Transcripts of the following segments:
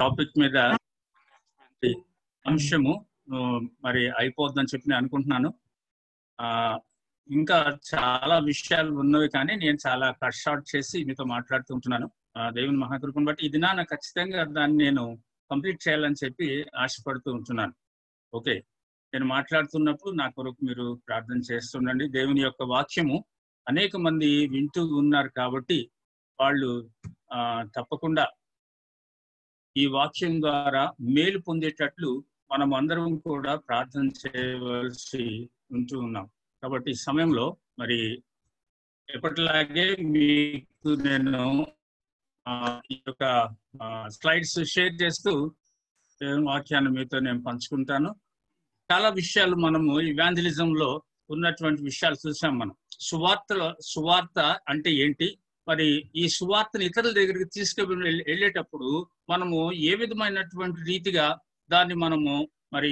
Topic మీద అంశము మరి అయిపోద్దని చెప్పి నేను అనుకుంటున్నాను. ఇంకా చాలా విషయాలు ఉన్నవి, కానీ నేను చాలా కట్ షార్ట్ చేసి మీతో మాట్లాడుతుంటున్నాను. దేవుని మహాకృపను బట్టి ఇది నాకు ఖచ్చితంగా దాన్ని నేను కంప్లీట్ చేయాలని చెప్పి ఆశపడుతూ ఉంటున్నాను. ఓకే, నేను మాట్లాడుతున్నప్పుడు నా కొరకు మీరు ప్రార్థన చేస్తుండండి. దేవుని యొక్క వాక్యము అనేక మంది వింటూ ఉన్నారు కాబట్టి వాళ్ళు తప్పకుండా ఈ వాక్యం ద్వారా మేలు పొందేటట్లు మనం అందరం కూడా ప్రార్థన చేయవలసి ఉంటూ ఉన్నాం. కాబట్టి ఈ సమయంలో మరి ఎప్పటిలాగే మీకు నేను ఈ యొక్క స్లైడ్స్ షేర్ చేస్తూ వాక్యాన్ని మీతో నేను పంచుకుంటాను. చాలా విషయాలు మనము ఇవాంజలిజంలో ఉన్నటువంటి విషయాలు చూసాం. మనం సువార్త అంటే ఏంటి, మరి ఈ సువార్తను ఇతరుల దగ్గరికి వెళ్ళేటప్పుడు మనము ఏ విధమైనటువంటి రీతిగా దాన్ని మనము మరి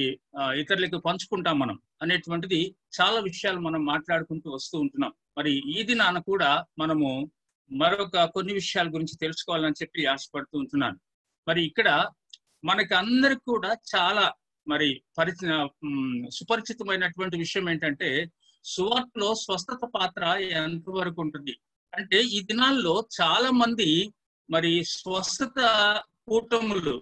ఇతరులకు పంచుకుంటాం మనం అనేటువంటిది చాలా విషయాలు మనం మాట్లాడుకుంటూ వస్తూ ఉంటున్నాం. మరి ఈ దినాన కూడా మనము మరొక కొన్ని విషయాల గురించి తెలుసుకోవాలని చెప్పి ఆశపడుతూ ఉంటున్నాను. మరి ఇక్కడ మనకి అందరికి కూడా చాలా మరి సుపరిచితమైనటువంటి విషయం ఏంటంటే, సువార్తలో స్వస్థత పాత్ర ఎంతవరకు ఉంటుంది అంటే, ఈ దినాల్లో చాలా మంది మరి స్వస్థత కూటములు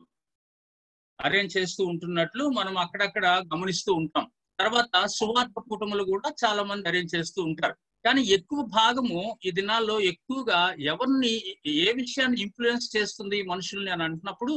అరేంజ్ చేస్తూ ఉంటున్నట్లు మనం అక్కడక్కడ గమనిస్తూ ఉంటాం. తర్వాత సువార్త కూటములు కూడా చాలా మంది అరేంజ్ చేస్తూ ఉంటారు. కానీ ఎక్కువ భాగము ఈ దినాల్లో ఎక్కువగా ఎవరిని ఏ విషయాన్ని ఇన్ఫ్లుయెన్స్ చేస్తుంది మనుషుల్ని అని అంటున్నప్పుడు,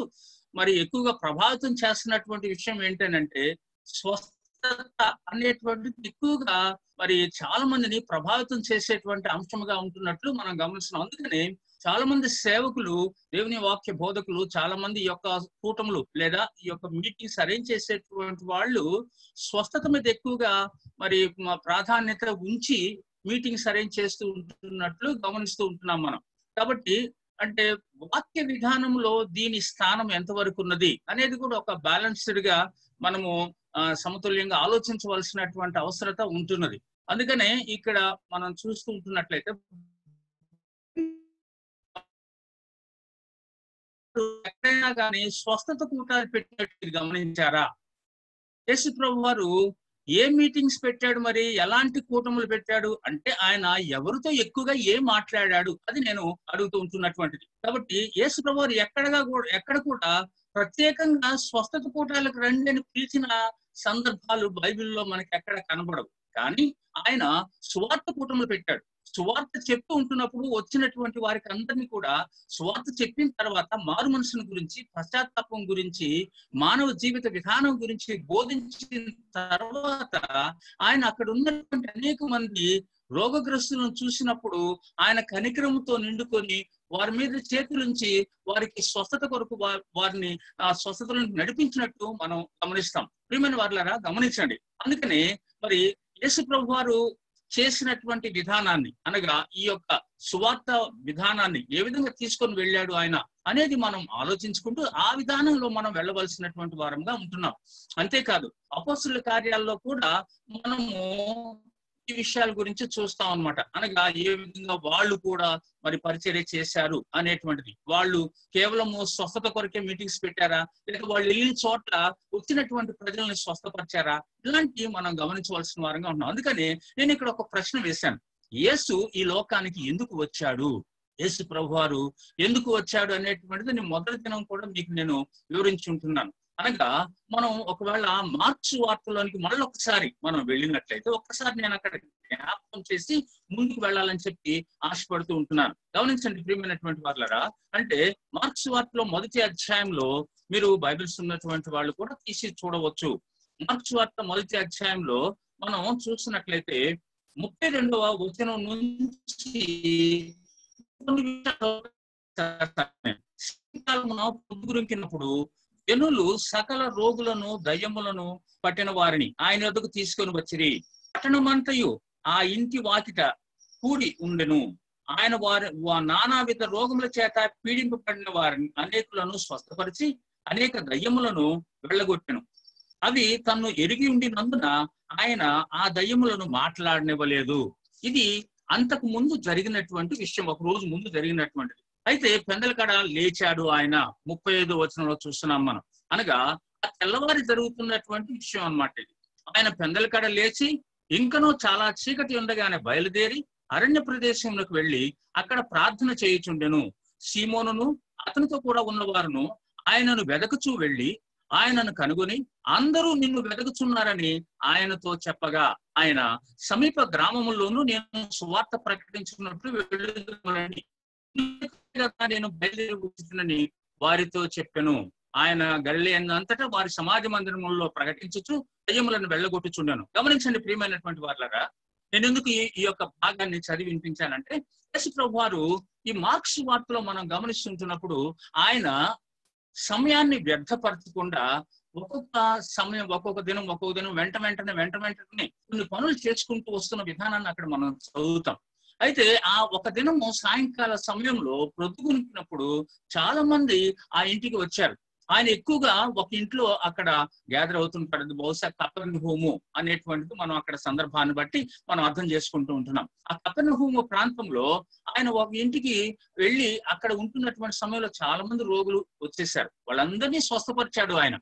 మరి ఎక్కువగా ప్రభావితం చేస్తున్నటువంటి విషయం ఏంటంటే స్వస్థత అనేటువంటిది ఎక్కువగా మరి చాలా మందిని ప్రభావితం చేసేటువంటి అంశంగా ఉంటున్నట్లు మనం గమనిస్తున్నాం. అందుకని చాలా మంది సేవకులు, దేవుని వాక్య బోధకులు, చాలా మంది ఈ యొక్క కూటములు లేదా ఈ యొక్క మీటింగ్స్ అరేంజ్ చేసేటువంటి వాళ్ళు స్వస్థత మీద ఎక్కువగా మరి ప్రాధాన్యత ఉంచి మీటింగ్స్ అరేంజ్ చేస్తూ ఉంటున్నట్లు గమనిస్తూ ఉంటున్నాం మనం. కాబట్టి అంటే వాక్య విధానంలో దీని స్థానం ఎంతవరకు ఉన్నది అనేది కూడా ఒక బ్యాలెన్స్డ్ గా మనము సమతుల్యంగా ఆలోచించవలసినటువంటి అవసరత ఉంటున్నది. అందుకనే ఇక్కడ మనం చూస్తూ ఉంటున్నట్లయితే ఎక్కడైనా కానీ స్వస్థత కూటాలు పెట్టినట్టు గమనించారా? యేసు ప్రభు వారు ఏ మీటింగ్స్ పెట్టాడు, మరి ఎలాంటి కూటములు పెట్టాడు అంటే ఆయన ఎవరితో ఎక్కువగా ఏం మాట్లాడాడు అది నేను అడుగుతూ ఉంటున్నటువంటిది. కాబట్టి యేసు ప్రభు వారు ఎక్కడ కూడా ప్రత్యేకంగా స్వస్థత కూటాలకు రండి అని పిలిచిన సందర్భాలు బైబిల్లో మనకి ఎక్కడ కనబడవు. కానీ ఆయన సువార్త కూటములు పెట్టాడు. సువార్త చెప్తూ ఉంటున్నప్పుడు వచ్చినటువంటి వారికి అందరినీ కూడా సువార్త చెప్పిన తర్వాత మారు మనసుని గురించి, పశ్చాత్తాపం గురించి, మానవ జీవిత విధానం గురించి బోధించిన తర్వాత ఆయన అక్కడ ఉన్నటువంటి అనేక మంది రోగగ్రస్తులను చూసినప్పుడు ఆయన కనికరముతో నిండుకొని వారి మీద చేతులుంచి వారికి స్వస్థత కొరకు వారిని ఆ స్వస్థతలను నడిపించినట్టు మనం గమనిస్తాం. ప్రియమైన వారులారా గమనించండి. అందుకనే మరి యేసు ప్రభు వారు చేసినటువంటి విధానాన్ని, అనగా ఈ యొక్క సువార్త విధానాన్ని ఏ విధంగా తీసుకొని వెళ్ళాడు ఆయన అనేది మనం ఆలోచించుకుంటూ ఆ విధానంలో మనం వెళ్ళవలసినటువంటి వారంగా ఉంటున్నాం. అంతేకాదు అపోస్తుల కార్యాల్లో కూడా మనము ఈ విషయాల గురించి చూస్తాం అన్నమాట. అనగా ఏ విధంగా వాళ్ళు కూడా మరి పరిచర్య చేశారు అనేటువంటిది. వాళ్ళు కేవలము స్వస్థత కొరకే మీటింగ్స్ పెట్టారా, లేక వాళ్ళు వెళ్ళిన చోట్ల వచ్చినటువంటి ప్రజల్ని స్వస్థపరిచారా, ఇలాంటివి మనం గమనించవలసిన వారంగా ఉన్నాం. అందుకని నేను ఇక్కడ ఒక ప్రశ్న వేశాను. యేసు ఈ లోకానికి ఎందుకు వచ్చాడు, యేసు ప్రభువారు ఎందుకు వచ్చాడు అనేటువంటిది నేను మొదటి దినం కూడా మీకు నేను వివరించి ఉంటున్నాను. అనగా మనం ఒకవేళ మార్క్స్ వార్తలోనికి మళ్ళొకసారి మనం వెళ్ళినట్లయితే ఒక్కసారి నేను అక్కడ జ్ఞాపకం చేసి ముందుకు వెళ్ళాలని చెప్పి ఆశపడుతూ ఉంటున్నాను. గమనించండి ప్రియమైనటువంటి వాళ్ళరా, అంటే మార్క్స్ వార్తలో మొదటి అధ్యాయంలో మీరు బైబిల్స్ ఉన్నటువంటి వాళ్ళు కూడా తీసి చూడవచ్చు. మార్క్స్ వార్త మొదటి అధ్యాయంలో మనం చూసినట్లయితే 32వ వచనం నుంచి పొద్దుగురింకినప్పుడు జనులు సకల రోగులను, దయ్యములను పట్టిన వారిని ఆయన వద్దకు తీసుకొని వచ్చిరి. పట్టణమంతయు ఆ ఇంటి వాకిట కూడి ఉండెను. ఆయన నానావిధ రోగముల చేత పీడింపబడిన వారిని అనేకులను స్వస్థపరిచి అనేక దయ్యములను వెళ్ళగొట్టెను. అవి తన్ను ఎరిగి ఉండినందున ఆయన ఆ దయ్యములను మాట్లాడనివ్వలేదు. ఇది అంతకు ముందు జరిగినటువంటి విషయం, ఒక రోజు ముందు జరిగినటువంటిది. అయితే పెందలకాడ లేచాడు ఆయన. 35 వచనంలో చూస్తున్నాం మనం. అనగా ఆ తెల్లవారి జరుగుతున్నటువంటి విషయం అన్నమాట ఇది. ఆయన పెందలకాడ లేచి ఇంకనూ చాలా చీకటి ఉండగానే బయలుదేరి అరణ్య ప్రదేశంలోకి వెళ్లి అక్కడ ప్రార్థన చేయుచుండెను. సీమోనును అతనితో కూడా ఉన్నవారును ఆయనను వెదకుచూ వెళ్లి ఆయనను కనుగొని, అందరూ నిన్ను వెదకుచున్నారని ఆయనతో చెప్పగా, ఆయన సమీప గ్రామముల్లోనూ నేను సువార్త ప్రకటించుకున్నట్లు వెళ్ళుదురని నేను బయలుదేరి వచ్చునని వారితో చెప్పెను. ఆయన గలిలయ అంతటా వారి సమాజ మందిరములలో ప్రకటించుచు దయ్యములను వెళ్ళగొట్టుచుండెను. గమనించండి ప్రియమైనటువంటి వాళ్ళరా, నేను ఎందుకు ఈ యొక్క భాగాన్ని చదివి వినిపించానంటే, యేసు ప్రభువు వారు ఈ మార్క్స్ వార్తలో మనం గమనిస్తుంటున్నప్పుడు ఆయన సమయాన్ని వ్యర్థపరచకుండా ఒక్కొక్క సమయం, ఒక్కొక్క దినం వెంటనే కొన్ని పనులు చేసుకుంటూ వస్తున్న విధానాన్ని అక్కడ మనం చదువుతాం. అయితే ఆ ఒక దినము సాయంకాల సమయంలో ప్రొద్దుగునికినప్పుడు చాలా మంది ఆ ఇంటికి వచ్చారు. ఆయన ఎక్కువగా ఒక ఇంట్లో అక్కడ గ్యాదర్ అవుతుంటాడు. బహుశా కపెర్నహూము అనేటువంటిది మనం అక్కడ సందర్భాన్ని బట్టి మనం అర్థం చేసుకుంటూ ఉంటున్నాం. ఆ కపెర్నహూము ప్రాంతంలో ఆయన ఒక ఇంటికి వెళ్ళి అక్కడ ఉంటున్నటువంటి సమయంలో చాలా మంది రోగులు వచ్చేసారు. వాళ్ళందరినీ స్వస్థపరిచాడు ఆయన.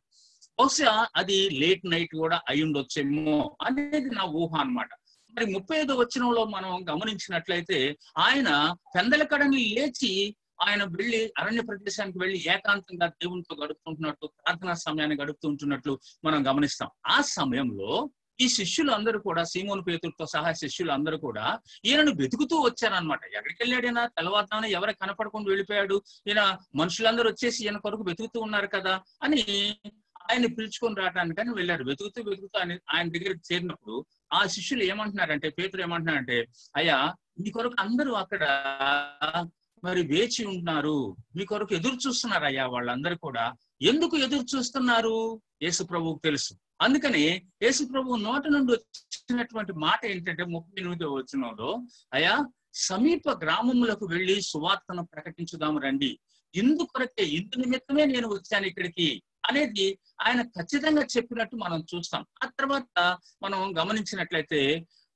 బహుశా అది లేట్ నైట్ కూడా అయి ఉండొచ్చేమో అనేది నా ఊహ అన్నమాట. మరి 35 వచనంలో మనం గమనించినట్లయితే ఆయన పెందలకడని లేచి ఆయన వెళ్ళి అరణ్య ప్రదేశానికి వెళ్ళి ఏకాంతంగా దేవునితో గడుపుతుంటున్నట్టు, ప్రార్థనా సమయాన్ని గడుపుతుంటున్నట్లు మనం గమనిస్తాం. ఆ సమయంలో ఈ శిష్యులు అందరూ కూడా, సీమోను పేతురుతో సహా శిష్యులు అందరూ కూడా ఈయనను వెతుకుతూ వచ్చారనమాట. ఎక్కడికి వెళ్ళాడైనా తెల్లవారుజామున ఎవరికి కనపడకుండా వెళ్ళిపోయాడు, ఈయన మనుషులందరూ వచ్చేసి ఈయన కొరకు వెతుకుతూ ఉన్నారు కదా అని ఆయన పిలుచుకొని రావడానికని వెళ్ళారు. వెతుకుతూ ఆయన దగ్గరికి చేరినప్పుడు ఆ శిష్యులు ఏమంటున్నారంటే, పేతురు ఏమంటున్నారంటే, అయ్యా మీ కొరకు అందరూ అక్కడ మరి వేచి ఉంటున్నారు, మీ కొరకు ఎదురు చూస్తున్నారు అయ్యా. వాళ్ళందరూ కూడా ఎందుకు ఎదురు చూస్తున్నారు యేసు ప్రభువుకు తెలుసు. అందుకని యేసు ప్రభువు నోట నుండి వచ్చినటువంటి మాట ఏంటంటే 38వ వచనంలో, అయ్యా సమీప గ్రామములకు వెళ్ళి సువార్తను ప్రకటించుదాము రండి, ఇందు నిమిత్తమే నేను వచ్చాను ఇక్కడికి అనేది ఆయన ఖచ్చితంగా చెప్పినట్టు మనం చూస్తాం. ఆ తర్వాత మనం గమనించినట్లయితే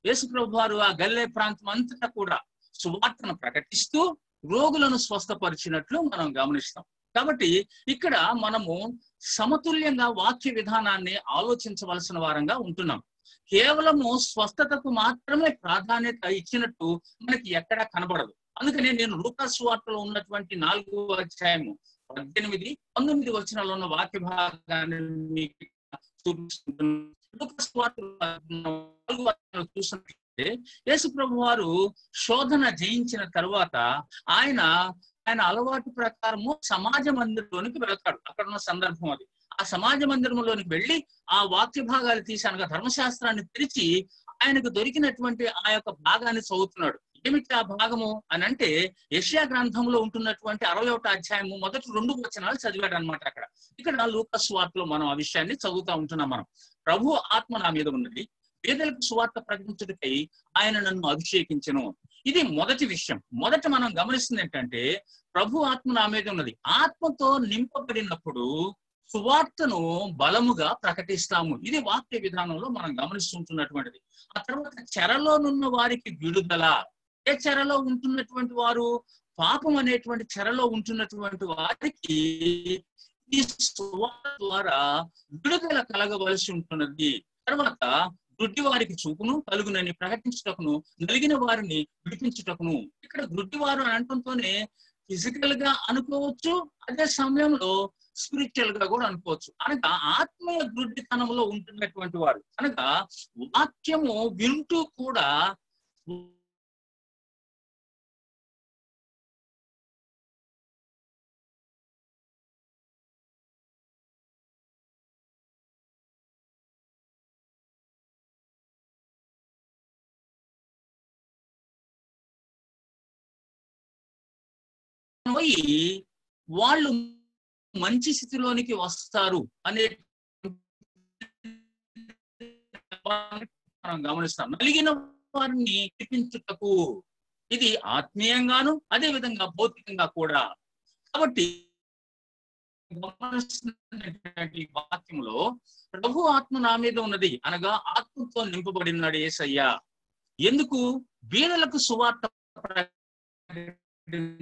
యేసు ప్రభు వారు ఆ గలిలయ ప్రాంతం అంతటా కూడా సువార్తను ప్రకటిస్తూ రోగులను స్వస్థపరిచినట్లు మనం గమనిస్తాం. కాబట్టి ఇక్కడ మనము సమతుల్యంగా వాక్య విధానాన్ని ఆలోచించవలసిన వారంగా ఉంటున్నాం. కేవలము స్వస్థతకు మాత్రమే ప్రాధాన్యత ఇచ్చినట్టు మనకి ఎక్కడా కనబడదు. అందుకని నేను లూకా సువార్తలో ఉన్నటువంటి 4వ అధ్యాయము 18, 19 వచనాల్లో ఉన్న వాక్య భాగాన్ని మీకు చూపిస్తున్నాను. లూకా సువార్తలో చూసినట్లయితే యేసు ప్రభు వారు శోధన జయించిన తరువాత ఆయన అలవాటు ప్రకారము సమాజ మందిరంలోనికి వెళ్తాడు. అక్కడ ఉన్న సందర్భం అది. ఆ సమాజ మందిరంలోనికి వెళ్ళి ఆ వాక్య భాగాలు తీసి, అనగా ధర్మశాస్త్రాన్ని తెరిచి ఆయనకు దొరికినటువంటి ఆ యొక్క భాగాన్ని చదువుతున్నాడు. ఏమిటి ఆ భాగము అని అంటే, యెషయా గ్రంథంలో ఉంటున్నటువంటి 61వ అధ్యాయము మొదటి 2 వచనాలు చదివాడు అనమాట. ఇక్కడ లూకా సువార్తలో మనం ఆ విషయాన్ని చదువుతా ఉంటున్నాం. మనం ప్రభు ఆత్మ నా మీద ఉన్నది, పేదలకు సువార్త ప్రకటించుటకై ఆయన నన్ను అభిషేకించెను. ఇది మొదటి విషయం. మొదట మనం గమనిస్తుంది ఏంటంటే, ప్రభు ఆత్మ నా మీద ఉన్నది. ఆత్మతో నింపబడినప్పుడు సువార్తను బలముగా ప్రకటిస్తాము. ఇది వాక్య విధానంలో మనం గమనిస్తుంటున్నటువంటిది. ఆ తర్వాత చెరలోనున్న వారికి విడుదల. ఏ చెరలో ఉంటున్నటువంటి వారు? పాపం అనేటువంటి చెరలో ఉంటున్నటువంటి వారికి ఈ సువార్త ద్వారా విడుదల కలగవలసి ఉంటున్నది. తర్వాత గుడ్డి వారికి చూపును కలుగునని ప్రకటించుటకును, నలిగిన వారిని విడిపించుటకును. ఇక్కడ గుడ్డివారు అని అంటంతోనే ఫిజికల్ గా అనుకోవచ్చు, అదే సమయంలో స్పిరిచువల్ గా కూడా అనుకోవచ్చు. అనగా ఆత్మీయ గుడ్డితనంలో ఉంటున్నటువంటి వారు, అనగా వాక్యము వింటూ కూడా పోయి వాళ్ళు మంచి స్థితిలోనికి వస్తారు అనే మనం గమనిస్తాం. నలిగిన వారిని విడిపించుటకు, ఇది ఆత్మీయంగాను అదే విధంగా భౌతికంగా కూడా. కాబట్టి గమనిస్తున్నటువంటి వాక్యంలో ప్రభు ఆత్మ నా మీద ఉన్నది అనగా ఆత్మతో నింపబడినాడు యేసయ్య. ఎందుకు? బీదలకు సువార్త ప్రకటించుటకు.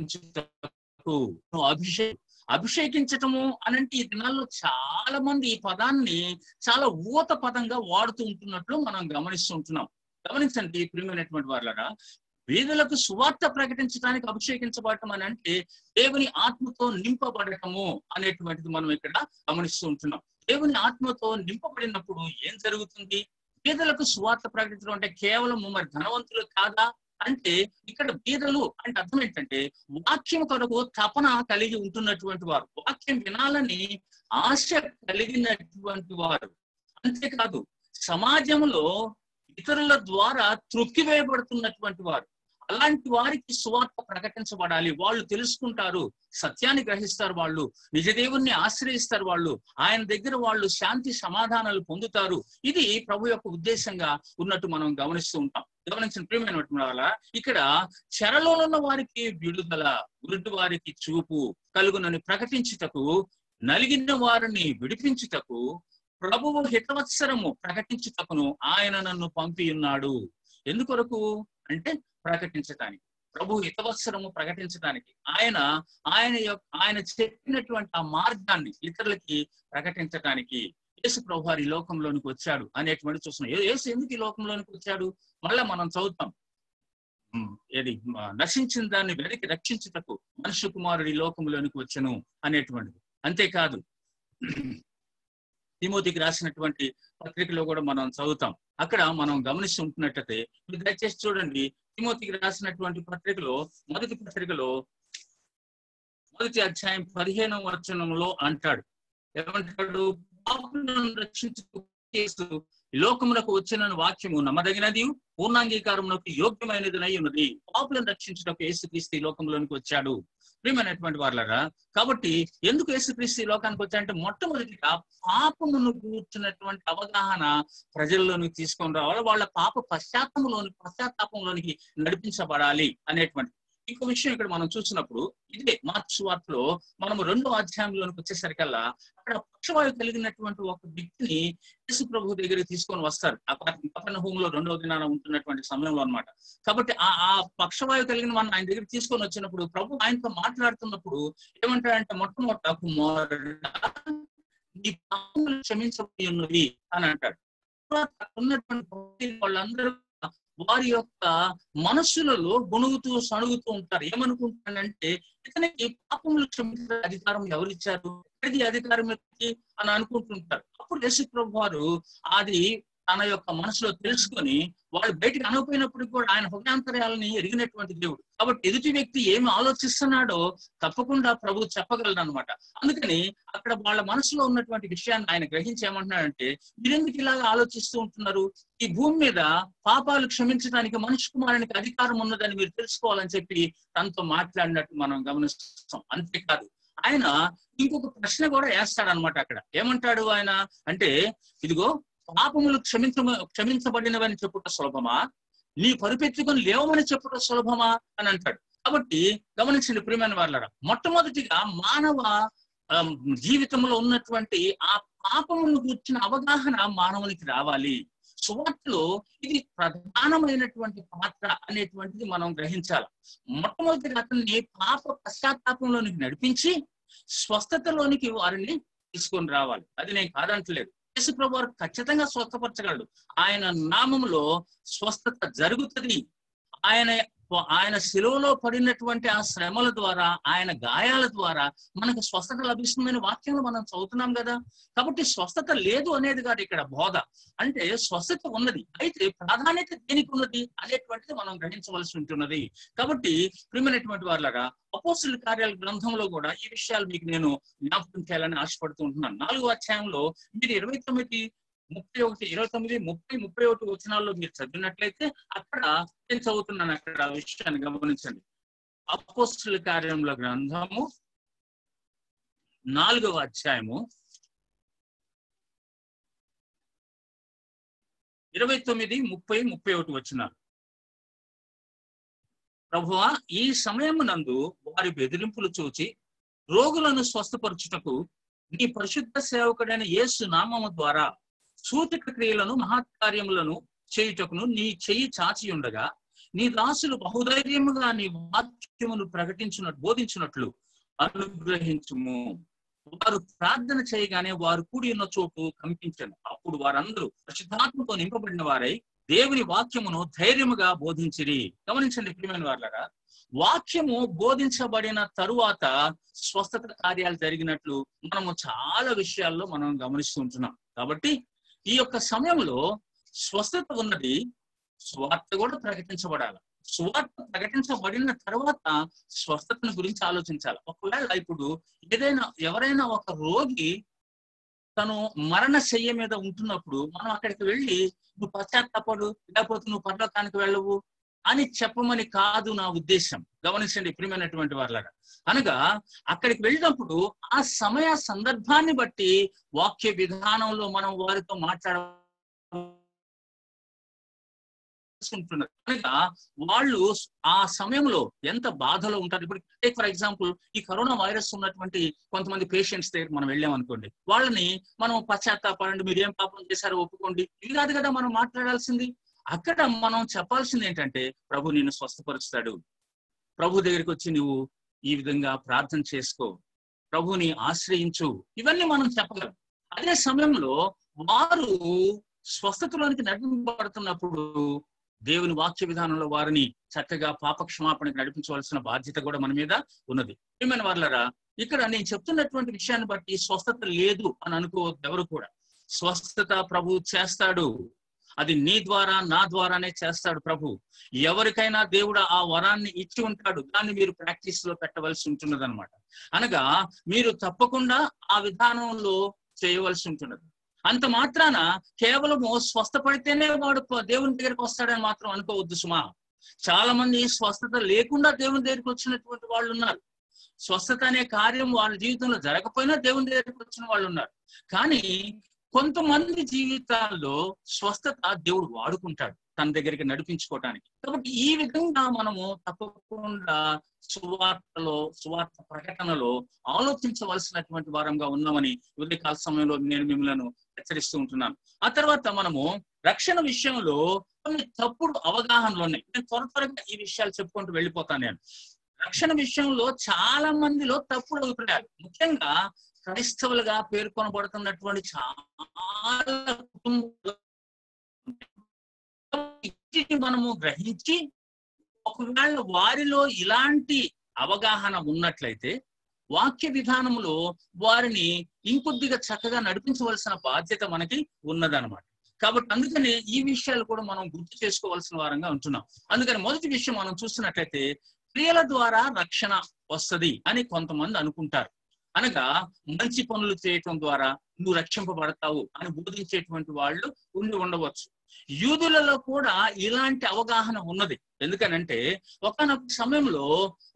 అభిషేకించటము అనంటే ఈ దినాల్లో చాలా మంది ఈ పదాన్ని చాలా ఊత పదంగా వాడుతూ ఉంటున్నట్లు మనం గమనిస్తూ ఉంటున్నాం. గమనించండి ప్రియమైనటువంటి వాళ్ళరా, వీధులకు సువార్త ప్రకటించడానికి అభిషేకించబడటం అని అంటే దేవుని ఆత్మతో నింపబడటము అనేటువంటిది మనం ఇక్కడ గమనిస్తూ ఉంటున్నాం. దేవుని ఆత్మతో నింపబడినప్పుడు ఏం జరుగుతుంది? బీదలకు సువార్త ప్రకటించడం అంటే కేవలం మరి ధనవంతులు కాదా అంటే, ఇక్కడ బీదలు అంటే అర్థం ఏంటంటే వాక్యం కొరకు తపన కలిగి ఉంటున్నటువంటి వారు, వాక్యం వినాలని ఆశ కలిగినటువంటి వారు. అంతేకాదు సమాజంలో ఇతరుల ద్వారా త్రొక్కివేయబడుతున్నటువంటి వారు. అలాంటి వారికి సువార్త ప్రకటించబడాలి. వాళ్ళు తెలుసుకుంటారు, సత్యాన్ని గ్రహిస్తారు, వాళ్ళు నిజదేవుణ్ణి ఆశ్రయిస్తారు, వాళ్ళు ఆయన దగ్గర వాళ్ళు శాంతి సమాధానాలు పొందుతారు. ఇది ప్రభు యొక్క ఉద్దేశంగా ఉన్నట్టు మనం గమనిస్తూ ఉంటాం. గమనించిన ప్రియమైనటువంటి వాళ్ళ, ఇక్కడ చెరలో ఉన్న వారికి విడుదల, గురుడు వారికి చూపు కలుగునని ప్రకటించుటకు, నలిగిన వారిని విడిపించుటకు, ప్రభువు హితవత్సరము ప్రకటించుటకును ఆయన నన్ను పంపి ఉన్నాడు. ఎందుకొరకు అంటే ప్రకటించటానికి, ప్రభు హితవత్సరము ప్రకటించడానికి, ఆయన చెప్పినటువంటి ఆ మార్గాన్ని ఇతరులకి ప్రకటించటానికి యేసు ప్రభు వారి లోకంలోనికి వచ్చాడు అనేటువంటి చూస్తున్నాం. యేసు ఎందుకు ఈ లోకంలోనికి వచ్చాడు మళ్ళా మనం చదువుతాం. ఏది నశించిన దాన్ని వెనక్కి రక్షించుటకు మనుష్య కుమారుడు ఈ లోకంలోనికి వచ్చెను అనేటువంటిది. అంతేకాదు తిమోతికి రాసినటువంటి పత్రికలో కూడా మనం చదువుతాం. అక్కడ మనం గమనిస్తుంటున్నట్లయితే మీరు దయచేసి చూడండి, తిమోతికి రాసినటువంటి పత్రికలో మొదటి పత్రికలో 1వ అధ్యాయం 15వ వచనంలో అంటాడు, ఏమంటాడు? పాపులను రక్షించుటకు యేసు ఈ లోకమునకు వచ్చిన వాక్యము నమ్మదగినది, పూర్ణాంగీకారమునకు యోగ్యమైనదినై ఉన్నది. పాపులను రక్షించుటకు యేసుక్రీస్తు ఈ లోకంలోనికి వచ్చాడు. ప్రియమైనటువంటి వాళ్ళరా, కాబట్టి ఎందుకు యేసుక్రీస్తు ఈ లోకానికి వచ్చాడంటే మొట్టమొదటిగా పాపమును కూర్చున్నటువంటి అవగాహన ప్రజల్లోనికి తీసుకొని రావాలి, వాళ్ళ పాప పశ్చాత్తాపంలోనికి నడిపించబడాలి అనేటువంటి. ఇంకో విషయం ఇక్కడ మనం చూసినప్పుడు ఇదే మార్క్స్ వార్తలో మనము 2వ అధ్యాయంలోనికి వచ్చేసరికల్లా అక్కడ పక్షవాయువు కలిగినటువంటి ఒక వ్యక్తిని యేసు ప్రభు దగ్గరికి తీసుకొని వస్తారు. ఆ కపెర్నహూములో 2వ దినాన ఉంటున్నటువంటి సమయంలో అన్నమాట. కాబట్టి ఆ పక్షవాయువు కలిగిన వాడిని ఆయన దగ్గరికి తీసుకొని వచ్చినప్పుడు ప్రభు ఆయనతో మాట్లాడుతున్నప్పుడు ఏమంటాడంటే, మొట్టమొదట కుమారుడా నీ పాపములు క్షమించబడి ఉన్నవి అని అంటాడు. ఉన్నటువంటి వాళ్ళందరూ వారి యొక్క మనస్సులలో గొణుగుతూ సణుగుతూ ఉంటారు. ఏమనుకుంటానంటే, ఇతనికి పాపములు క్షమించే అధికారం ఎవరిచ్చారు, ఎక్కడిది అధికారం అని అనుకుంటుంటారు. అప్పుడు యేసు ప్రభు వారు అది తన యొక్క మనసులో తెలుసుకొని వాళ్ళు బయటికి అనకపోయినప్పుడు కూడా ఆయన హృదయాంతర్యాలని ఎరిగినటువంటి దేవుడు. కాబట్టి ఎదుటి వ్యక్తి ఏమి ఆలోచిస్తున్నాడో తప్పకుండా ప్రభు చెప్పగలడు అనమాట. అందుకని అక్కడ వాళ్ళ మనసులో ఉన్నటువంటి విషయాన్ని ఆయన గ్రహించి ఏమంటున్నాడంటే, మీరెందుకు ఇలాగా ఆలోచిస్తూ ఉంటున్నారు? ఈ భూమి మీద పాపాలు క్షమించడానికి మనిషి కుమారునికి అధికారం ఉన్నదని మీరు తెలుసుకోవాలని చెప్పి తనతో మాట్లాడినట్టు మనం గమనిస్తాం. అంతేకాదు ఆయన ఇంకొక ప్రశ్న కూడా వేస్తాడనమాట. అక్కడ ఏమంటాడు ఆయన అంటే, ఇదిగో పాపములు క్షమించబడినవని చెప్పుట సులభమా, నీ పరుపెత్తుకొని లేవమని చెప్పుట సులభమా అని అంటాడు. కాబట్టి గమనించండి ప్రియమైన వాళ్ళరా, మొట్టమొదటిగా మానవ జీవితంలో ఉన్నటువంటి ఆ పాపమును గురించిన అవగాహన మానవునికి రావాలి. సువార్తలో ఇది ప్రధానమైనటువంటి పాత్ర అనేటువంటిది మనం గ్రహించాలి. మొట్టమొదటిగా అతన్ని పాప పశ్చాత్తాపంలోనికి నడిపించి స్వస్థతలోనికి వారిని తీసుకొని రావాలి. అది నేను కాదంటలేదు. యేసు ప్రభు వారు ఖచ్చితంగా స్వస్థపరచగలడు. ఆయన నామములో స్వస్థత జరుగుతుంది. ఆయన శిలువలో పడినటువంటి ఆ శ్రమల ద్వారా, ఆయన గాయాల ద్వారా మనకు స్వస్థత లభిస్తుందని వాక్యంలో మనం చదువుతున్నాం కదా. కాబట్టి స్వస్థత లేదు అనేది కాదు ఇక్కడ బోధ. అంటే స్వస్థత ఉన్నది, అయితే ప్రాధాన్యత దేనికి ఉన్నది అనేటువంటిది మనం గ్రహించవలసి ఉంటున్నది. కాబట్టి ప్రియమైనటువంటి వారులాగా అపోస్తలుల కార్యాల గ్రంథంలో కూడా ఈ విషయాలు మీకు నేను జ్ఞాపకం చేయాలని ఆశపడుతూ ఉంటున్నాను. 4వ అధ్యాయంలో మీరు 29, 30 31 వచనాల్లో మీరు చదివినట్లయితే అక్కడ నేను చదువుతున్నాను. అక్కడ ఆ విషయాన్ని గమనించండి. అపోస్తలుల కార్యముల గ్రంథము 4వ అధ్యాయము 29, 30, 31 వచనాలు. ప్రభువా, ఈ సమయమునందు వారి బెదిరింపులు చూచి రోగులను స్వస్థపరచుటకు నీ పరిశుద్ధ సేవకుడైన యేసు నామము ద్వారా సూచక క్రియలను మహత్కార్యములను చేయుటకును నీ చెయ్యి చాచి ఉండగా నీ దాసులు బహుధైర్యముగా నీ వాక్యమును బోధించినట్లు అనుగ్రహించుము. వారు ప్రార్థన చేయగానే వారు కూడి ఉన్న చోటు కంపించను. అప్పుడు వారందరూ పరిశుద్ధాత్మతో నింపబడిన వారై దేవుని వాక్యమును ధైర్యముగా బోధించిరి. గమనించండి ప్రియమైన వారలారా, వాక్యము బోధించబడిన తరువాత స్వస్థత కార్యాలు జరిగినట్లు మనము చాలా విషయాల్లో మనం గమనిస్తూ ఉంటున్నాం. కాబట్టి ఈ యొక్క సమయంలో స్వస్థత ఉన్నది, స్వార్థ కూడా ప్రకటించబడాలి. స్వార్థ ప్రకటించబడిన తర్వాత స్వస్థతను గురించి ఆలోచించాలి. ఒకవేళ ఇప్పుడు ఎవరైనా ఒక రోగి తను మరణ శయ్య మీద ఉంటున్నప్పుడు మనం అక్కడికి వెళ్ళి నువ్వు పశ్చాత్తాపడు, లేకపోతే నువ్వు పరలోకానికి వెళ్ళవు అని చెప్పమని కాదు నా ఉద్దేశం. గమనించండి ప్రియమైనటువంటి వారలారా. అనగా అక్కడికి వెళ్ళినప్పుడు ఆ సమయ సందర్భాన్ని బట్టి వాక్య విధానంలో మనం వారితో ఉంటున్నారు. అనగా వాళ్ళు ఆ సమయంలో ఎంత బాధలో ఉంటారు. ఇప్పుడు టేక్ ఫర్ ఎగ్జాంపుల్, ఈ కరోనా వైరస్ ఉన్నటువంటి కొంతమంది పేషెంట్స్ దగ్గర మనం వెళ్ళామనుకోండి, వాళ్ళని మనం పశ్చాత్తాపడండి, మీరు ఏం పాపం చేశారో ఒప్పుకోండి, ఇది కాదు కదా మనం మాట్లాడాల్సింది. అక్కడ మనం చెప్పాల్సింది ఏంటంటే, ప్రభు నిన్ను స్వస్థపరుస్తాడు, ప్రభు దగ్గరికి వచ్చి నువ్వు ఈ విధంగా ప్రార్థన చేసుకో, ప్రభుని ఆశ్రయించు, ఇవన్నీ మనం చెప్పగలం. అదే సమయంలో వారు స్వస్థతలోనికి నడిపింపబడుతున్నప్పుడు దేవుని వాక్య విధానంలో వారిని చక్కగా పాప క్షమాపణకి నడిపించవలసిన బాధ్యత కూడా మన మీద ఉన్నది. ప్రియమైన వారలారా, ఇక్కడ నేను చెప్తున్నటువంటి విషయాన్ని బట్టి స్వస్థత లేదు అని అనుకోవద్దు ఎవరు కూడా. స్వస్థత ప్రభు చేస్తాడు. అది నీ ద్వారా నా ద్వారానే చేస్తాడు ప్రభు. ఎవరికైనా దేవుడు ఆ వరాన్ని ఇచ్చి ఉంటాడు, దాన్ని మీరు ప్రాక్టీస్ లో పెట్టవలసి ఉంటున్నది అనమాట. అనగా మీరు తప్పకుండా ఆ విధానంలో చేయవలసి ఉంటున్నది. అంత మాత్రాన కేవలము స్వస్థపడితేనే వాడు దేవుని దగ్గరికి వస్తాడని మాత్రం అనుకోవద్దు సుమా. చాలా మంది స్వస్థత లేకుండా దేవుని దగ్గరికి వచ్చినటువంటి వాళ్ళు ఉన్నారు. స్వస్థత అనే కార్యం వాళ్ళ జీవితంలో జరగకపోయినా దేవుని దగ్గరికి వచ్చిన వాళ్ళు ఉన్నారు. కానీ కొంతమంది జీవితాల్లో స్వస్థత దేవుడు వాడుకుంటాడు తన దగ్గరికి నడిపించుకోవటానికి. కాబట్టి ఈ విధంగా మనము తప్పకుండా సువార్త ప్రకటనలో ఆలోచించవలసినటువంటి వారంగా ఉన్నామని ఉదయకాల సమయంలో నేను మిమ్మల్ని హెచ్చరిస్తూ ఉంటున్నాను. ఆ తర్వాత మనము రక్షణ విషయంలో కొన్ని తప్పుడు అవగాహనలు ఉన్నాయి. నేను త్వరగా ఈ విషయాలు చెప్పుకుంటూ వెళ్ళిపోతాను. నేను రక్షణ విషయంలో చాలా మందిలో తప్పుడు అభిప్రాయాలు, ముఖ్యంగా క్రైస్తవులుగా పేర్కొనబడుతున్నటువంటి చాలా కుటుంబాలు మనము గ్రహించి, ఒకవేళ వారిలో ఇలాంటి అవగాహన ఉన్నట్లయితే వాక్య విధానంలో వారిని ఇంకొద్దిగా చక్కగా నడిపించవలసిన బాధ్యత మనకి ఉన్నదన్నమాట. కాబట్టి అందుకని ఈ విషయాలు కూడా మనం గుర్తు చేసుకోవాల్సిన వారంగా ఉంటున్నాం. అందుకని మొదటి విషయం మనం చూస్తున్నట్లయితే, క్రియల ద్వారా రక్షణ వస్తది అని కొంతమంది అనుకుంటారు. అనగా మంచి పనులు చేయటం ద్వారా నువ్వు రక్షింపబడతావు అని బోధించేటువంటి వాళ్ళు ఉండవచ్చు. యూదులలో కూడా ఇలాంటి అవగాహన ఉన్నది. ఎందుకనంటే ఒకానొక సమయంలో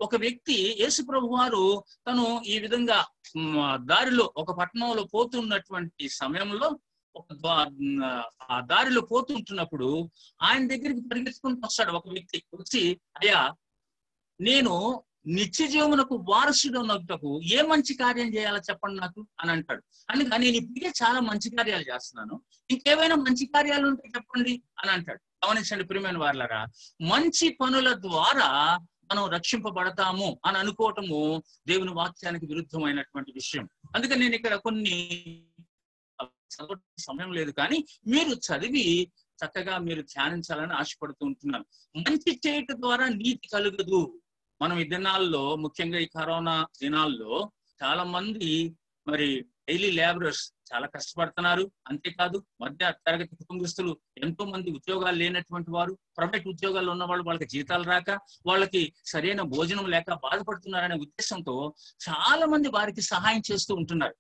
ఒక వ్యక్తి, యేసు ప్రభు వారు తను ఈ విధంగా దారిలో ఒక పట్టణంలో పోతున్నటువంటి సమయంలో ఆ దారిలో పోతుంటున్నప్పుడు ఆయన దగ్గరికి పరిగెత్తుకుంటూ వస్తాడు ఒక వ్యక్తి. వచ్చి, అయ్యా నేను నిత్య జీవమునకు వారసుడనకు ఏ మంచి కార్యం చేయాలో చెప్పండి నాకు అని అంటాడు. అనగా నేను ఇప్పటికే చాలా మంచి కార్యాలు చేస్తున్నాను, ఇంకేమైనా మంచి కార్యాలు ఉంటే చెప్పండి అని అంటాడు. గమనించండి ప్రియమైన వారలారా, మంచి పనుల ద్వారా మనం రక్షింపబడతాము అని అనుకోవటము దేవుని వాక్యానికి విరుద్ధమైనటువంటి విషయం. అందుకని నేను ఇక్కడ కొన్ని సమయం లేదు, కానీ మీరు చదివి చక్కగా మీరు ధ్యానించాలని ఆశపడుతూ ఉంటున్నాను. మంచి చేయటం ద్వారా నీతి కలుగదు. మనం ఈ దినాల్లో, ముఖ్యంగా ఈ కరోనా దినాల్లో చాలా మంది మరి డైలీ లేబరర్స్ చాలా కష్టపడుతున్నారు. అంతేకాదు మధ్య తరగతి కుటుంబస్తులు ఎంతో మంది ఉద్యోగాలు లేనటువంటి వారు, ప్రైవేట్ ఉద్యోగాల్లో ఉన్న వాళ్ళు, వాళ్ళకి జీతాలు రాక, వాళ్ళకి సరైన భోజనం లేక బాధపడుతున్నారనే ఉద్దేశంతో చాలా మంది వారికి సహాయం చేస్తూ ఉంటున్నారు.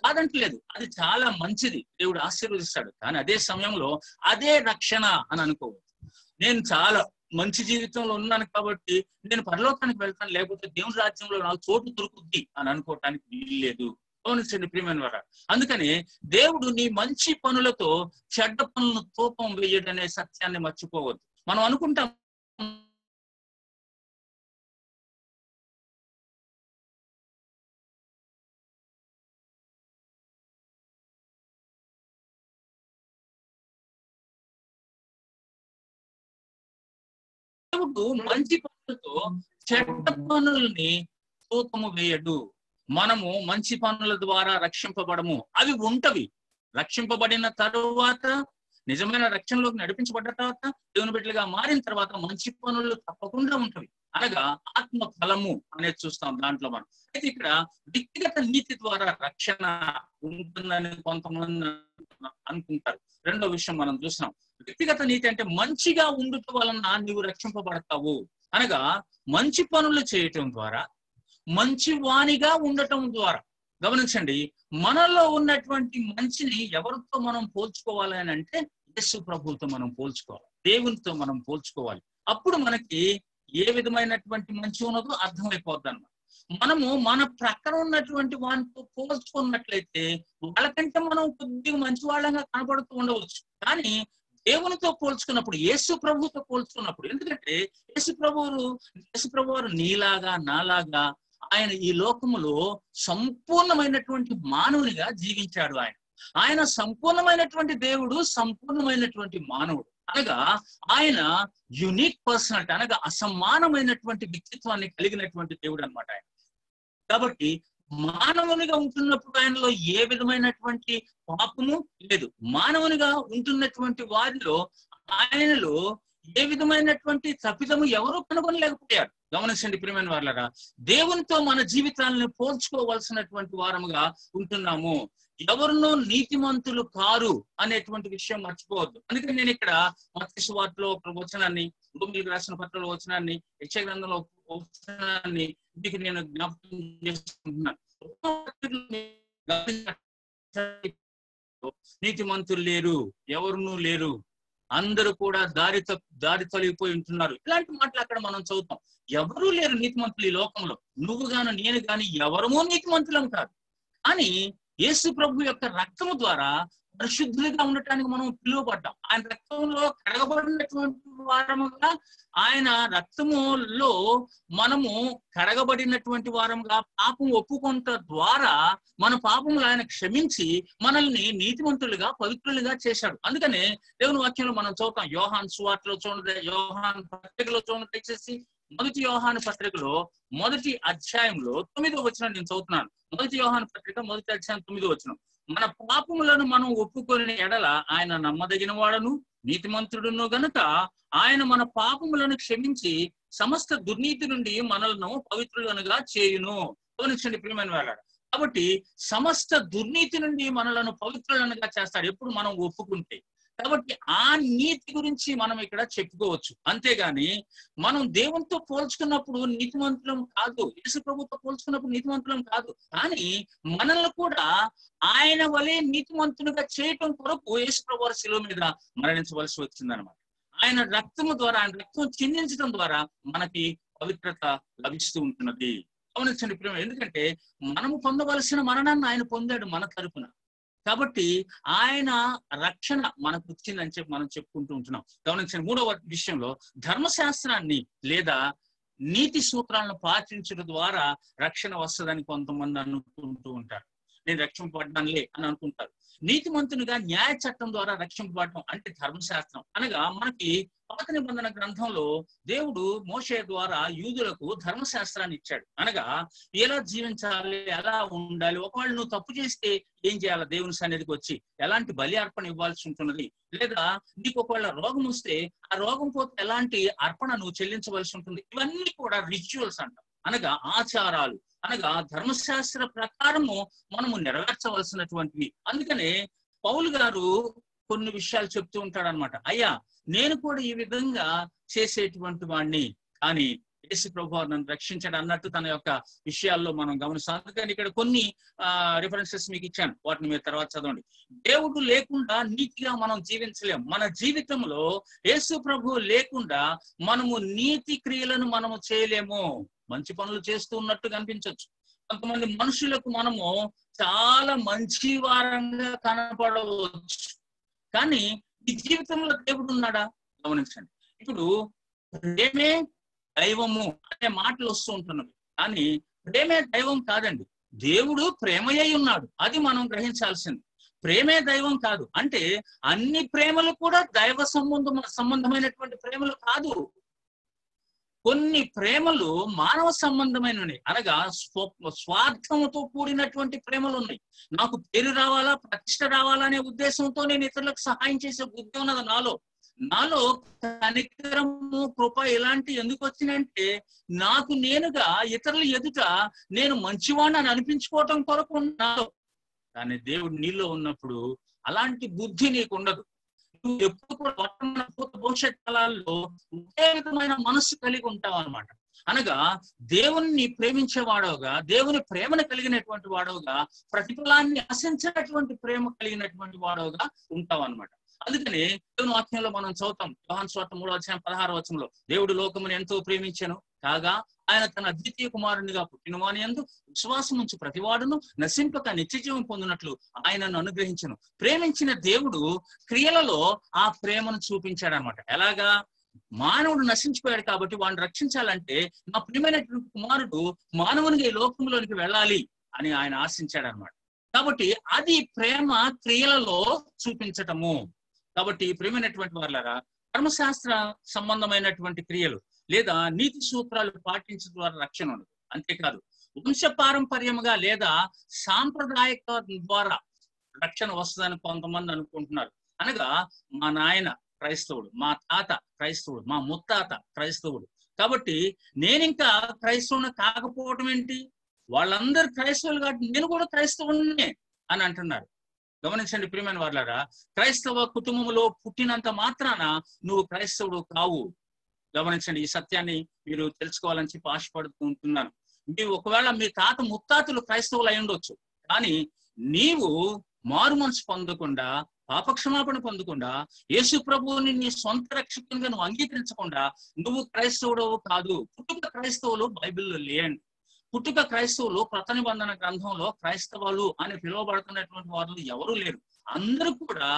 కాదంటలేదు, అది చాలా మంచిది, దేవుడు ఆశీర్వదిస్తాడు. కానీ అదే సమయంలో అదే రక్షణ అని అనుకోవద్దు. నేను చాలా మంచి జీవితంలో ఉన్నాను కాబట్టి నేను పరలోకానికి వెళ్తాను, లేకపోతే దేవుని రాజ్యంలో నాకు చోటు దొరుకుద్ది అని అనుకోవటానికి వీల్లేదు. గమనించండి ప్రియమైన వారా. అందుకని దేవుడు నీ మంచి పనులతో చెడ్డ పనులను తూపం వేయడనే సత్యాన్ని మర్చిపోవద్దు. మనం అనుకుంటాం దేవుడు మంచి పనులతో చెడ్డ పనుల్ని తూకము వేయడు. మనము మంచి పనుల ద్వారా రక్షింపబడము. అవి ఉంటవి. రక్షింపబడిన తరువాత, నిజమైన రక్షణలోకి నడిపించబడ్డ తర్వాత, దేవుని బిడ్డలుగా మారిన తర్వాత మంచి పనులు తప్పకుండా ఉంటవి. అనగా ఆత్మ ఫలము అనేది చూస్తాం దాంట్లో మనం. అయితే ఇక్కడ వ్యక్తిగత నీతి ద్వారా రక్షణ ఉంటుందని కొంతమంది అనుకుంటారు. రెండో విషయం మనం చూస్తున్నాం. వ్యక్తిగత నీతి అంటే మంచిగా ఉండుట వలన నీవు రక్షింపబడతావు. అనగా మంచి పనులు చేయటం ద్వారా, మంచి వాణిగా ఉండటం ద్వారా. గమనించండి, మనలో ఉన్నటువంటి మంచిని ఎవరితో మనం పోల్చుకోవాలి అని అంటే యేసు ప్రభువుతో మనం పోల్చుకోవాలి, దేవునితో మనం పోల్చుకోవాలి. అప్పుడు మనకి ఏ విధమైనటువంటి మంచి ఉన్నదో అర్థమైపోద్ది అన్నమాట. మనము మన ప్రక్కన ఉన్నటువంటి వాటితో పోల్చుకున్నట్లయితే వాళ్ళకంటే మనం కొద్దిగా మంచి వాళ్ళంగా కనబడుతూ ఉండవచ్చు. కానీ దేవునితో పోల్చుకున్నప్పుడు, యేసు ప్రభువుతో పోల్చుకున్నప్పుడు, ఎందుకంటే యేసు ప్రభు వారు నీలాగా నాలాగా ఆయన ఈ లోకములో సంపూర్ణమైనటువంటి మానవునిగా జీవించాడు. ఆయన సంపూర్ణమైనటువంటి దేవుడు, సంపూర్ణమైనటువంటి మానవుడు. అనగా ఆయన యునిక్ పర్సనాలిటీ, అనగా అసమానమైనటువంటి వ్యక్తిత్వాన్ని కలిగినటువంటి దేవుడు అన్నమాట ఆయన. కాబట్టి మానవునిగా ఉంటున్నప్పుడు ఆయనలో ఏ విధమైనటువంటి పాపము లేదు. మానవునిగా ఉంటున్నటువంటి వారిలో ఆయనలో ఏ విధమైనటువంటి తప్పిదము ఎవరూ కనుగొనలేకపోయారు. గమనించండి ప్రియమైన వాళ్ళరా, దేవునితో మన జీవితాలను పోల్చుకోవాల్సినటువంటి వారముగా ఉంటున్నాము. ఎవరినో నీతిమంతులు కారు అనేటువంటి విషయం మర్చిపోవద్దు. అందుకని నేను ఇక్కడ మత్తయి సువార్తలో ఒక వచనాన్ని, రోమీయులకు రాసిన పత్రికలో వచనాన్ని, యెషయా గ్రంథంలో వచనాన్ని మీకు నేను జ్ఞాపకం చేసుకుంటున్నాను. నీతిమంతులు లేరు, ఎవరునూ లేరు, అందరూ కూడా దారి తొలగిపోయి ఉంటున్నారు. ఇలాంటి మాటలు అక్కడ మనం చదువుతాం. ఎవరూ లేరు నీతిమంతులు ఈ లోకంలో. నువ్వు గాను నేను గాని ఎవరమూ నీతిమంతులం కాదు. కానీ యేసు ప్రభు యొక్క రక్తము ద్వారా పరిశుద్ధులుగా ఉండటానికి మనం పిలువబడ్డాం. ఆయన రక్తంలో కడగబడినటువంటి వారముగా, ఆయన రక్తములో మనము కడగబడినటువంటి వారముగా పాపం ఒప్పుకొంట ద్వారా మన పాపములు ఆయన క్షమించి మనల్ని నీతిమంతులుగా, పవిత్రులుగా చేశాడు. అందుకనే దేవుని వాక్యంలో మనం చదువుతాం. యోహాను సువార్తలో చూడండి, యోహాను పత్రికలో చూడండి దయచేసి. మొదటి యోహాను పత్రికలో 1వ అధ్యాయంలో 9వ వచనం నేను చదువుతున్నాను. మొదటి యోహాను పత్రిక 1వ అధ్యాయం 9వ వచనం. మన పాపములను మనం ఒప్పుకొని ఎడల ఆయన నమ్మదగిన వాడను నీతిమంతుడును గనుక ఆయన మన పాపములను క్షమించి సమస్త దుర్నీతి నుండి మనలను పవిత్రులనుగా చేయును. గమనించండి ప్రియమైన వాళ్ళారా. కాబట్టి సమస్త దుర్నీతి నుండి మనలను పవిత్రులనుగా చేస్తాడు ఎప్పుడు మనం ఒప్పుకుంటే. కాబట్టి ఆ నీతి గురించి మనం ఇక్కడ చెప్పుకోవచ్చు. అంతేగాని మనం దేవునితో పోల్చుకున్నప్పుడు నీతిమంతులం కాదు, యేసు ప్రభుతో పోల్చుకున్నప్పుడు నీతిమంతులం కాదు. కానీ మనల్ని కూడా ఆయన వలె నీతిమంతునిగా చేయటం కొరకు యేసు ప్రభు వారు శిలువ మీద మరణించవలసి వచ్చిందనమాట. ఆయన రక్తము ద్వారా, ఆయన రక్తం చిందించడం ద్వారా మనకి పవిత్రత లభిస్తూ ఉంటున్నది. గమనించండి ప్రేమ, ఎందుకంటే మనము పొందవలసిన మరణాన్ని ఆయన పొందాడు మన తరపున. కాబట్టి ఆయన రక్షణ మనకు వచ్చిందని చెప్పి మనం చెప్పుకుంటూ ఉంటున్నాం. గమనించండి, 3వ విషయంలో ధర్మశాస్త్రాన్ని లేదా నీతి సూత్రాలను పాటించడం ద్వారా రక్షణ వస్తుందని కొంతమంది అనుకుంటూ ఉంటారు. నేను రక్షింపబడ్డానులే అని అనుకుంటారు. నీతిమంతునిగా న్యాయ చట్టం ద్వారా రక్షింపబడటం అంటే ధర్మశాస్త్రం. అనగా మనకి పాత నిబంధన గ్రంథంలో దేవుడు మోషే ద్వారా యూదులకు ధర్మశాస్త్రాన్ని ఇచ్చాడు. అనగా ఎలా జీవించాలి, ఎలా ఉండాలి, ఒకవేళ నువ్వు తప్పు చేస్తే ఏం చేయాలి, దేవుని సన్నిధికి వచ్చి ఎలాంటి బలి అర్పణ ఇవ్వాల్సి ఉంటున్నది, లేదా నీకు ఒకవేళ రోగం వస్తే ఆ రోగం పోతే ఎలాంటి అర్పణ నువ్వు చెల్లించవలసి ఉంటుంది. ఇవన్నీ కూడా రిచువల్స్ అంటాం, అనగా ఆచారాలు, అనగా ధర్మశాస్త్ర ప్రకారము మనము నెరవేర్చవలసినటువంటివి. అందుకనే పౌలు గారు కొన్ని విషయాలు చెప్తూ ఉంటాడు అనమాట. అయ్యా, నేను కూడా ఈ విధంగా చేసేటువంటి వాడిని, కానీ యేసు ప్రభువు నన్ను రక్షించాడు అన్నట్టు తన యొక్క విషయాల్లో మనం గమనిస్తాం. అందుకని ఇక్కడ కొన్ని రిఫరెన్సెస్ మీకు ఇచ్చాను, వాటిని మీరు తర్వాత చదవండి. దేవుడు లేకుండా నీతిగా మనం జీవించలేము. మన జీవితంలో యేసు ప్రభువు లేకుండా మనము నీతి క్రియలను మనము చేయలేము. మంచి పనులు చేస్తూ ఉన్నట్టు కనిపించవచ్చు. కొంతమంది మనుషులకు మనము చాలా మంచి వారంగా కనపడవచ్చు, కానీ ఈ జీవితంలో దేవుడు ఉన్నాడా? గమనించండి. ఇప్పుడు ప్రేమే దైవము అనే మాటలు వస్తూ ఉంటున్నవి, కానీ ప్రేమే దైవం కాదండి. దేవుడు ప్రేమయ్య ఉన్నాడు, అది మనం గ్రహించాల్సింది. ప్రేమే దైవం కాదు అంటే అన్ని ప్రేమలు కూడా దైవ సంబంధమైనటువంటి ప్రేమలు కాదు. కొన్ని ప్రేమలు మానవ సంబంధమైనవి, అనగా స్వార్థంతో కూడినటువంటి ప్రేమలు ఉన్నాయి. నాకు పేరు రావాలా, ప్రతిష్ట రావాలా అనే ఉద్దేశంతో నేను ఇతరులకు సహాయం చేసే బుద్ధి ఉన్నది నాలో కనికరము, కృప ఇలాంటి ఎందుకు వచ్చినాయంటే నాకు నేనుగా ఇతరుల ఎదుట నేను మంచివాడిని అని అనిపించుకోవటం కొరకు నాలో. కానీ దేవుడు నీలో ఉన్నప్పుడు అలాంటి బుద్ధి నీకు ఉండదు. నువ్వు ఎప్పుడు కూడా వర్తమాన భవిష్యత్ కాలాల్లో ఒకే విధమైన మనస్సు కలిగి ఉంటావు అన్నమాట. అనగా దేవుణ్ణి ప్రేమించేవాడవుగా, దేవుని ప్రేమను కలిగినటువంటి వాడవుగా, ప్రతిఫలాన్ని ఆశించినటువంటి ప్రేమ కలిగినటువంటి వాడవుగా ఉంటావు అన్నమాట. అందుకని దేవుని వాక్యంలో మనం చదువుతాం, యోహాను సువార్త 3:16 దేవుడు లోకమును ఎంతో ప్రేమించెను కాగా ఆయన తన అద్వితీయ కుమారునిగా పుట్టినవాని యందు విశ్వాసం ఉంచి ప్రతివాడును నశింపక నిత్యజీవం పొందినట్లు ఆయనను అనుగ్రహించను. ప్రేమించిన దేవుడు క్రియలలో ఆ ప్రేమను చూపించాడనమాట. ఎలాగా? మానవుడు నశించిపోయాడు కాబట్టి వాడిని రక్షించాలంటే నా ప్రియమైనటువంటి కుమారుడు మానవునిగా ఈ లోకంలోనికి వెళ్ళాలి అని ఆయన ఆశించాడనమాట. కాబట్టి అది ప్రేమ క్రియలలో చూపించటము. కాబట్టి ప్రియమైనటువంటి వాళ్ళారా, ధర్మశాస్త్ర సంబంధమైనటువంటి క్రియలు లేదా నీతి సూత్రాలు పాటించడం ద్వారా రక్షణ ఉండదు. అంతేకాదు వంశ పారంపర్యముగా లేదా సాంప్రదాయక ద్వారా రక్షణ వస్తుందని కొంతమంది అనుకుంటున్నారు. అనగా మా నాయన క్రైస్తవుడు, మా తాత క్రైస్తవుడు, మా ముత్తాత క్రైస్తవుడు, కాబట్టి నేనింకా క్రైస్తవుని కాకపోవటం ఏంటి, వాళ్ళందరూ క్రైస్తవులు కాబట్టి నేను కూడా క్రైస్తవునే అని అంటున్నారు. గమనించండి ప్రియమైన వాళ్ళారా, క్రైస్తవ కుటుంబంలో పుట్టినంత మాత్రాన నువ్వు క్రైస్తవుడు కావు. గమనించండి, ఈ సత్యాన్ని మీరు తెలుసుకోవాలని చెప్పి ఆశపడుతూ ఉంటున్నాను. మీరు ఒకవేళ మీ తాత ముత్తాతలు క్రైస్తవులు అయి ఉండొచ్చు, కానీ నీవు మారు మనసు పొందకుండా, పాపక్షమాపణ పొందకుండా, యేసు ప్రభువుని నీ సొంత రక్షకునిగా నువ్వు అంగీకరించకుండా నువ్వు క్రైస్తవుడు కాదు. పుట్టుక క్రైస్తవులు బైబిల్లో లేండి. పుట్టుక క్రైస్తవులు క్రొత్త నిబంధన గ్రంథంలో క్రైస్తవులు అని పిలువబడుతున్నటువంటి వారు ఎవరూ లేరు. అందరూ కూడా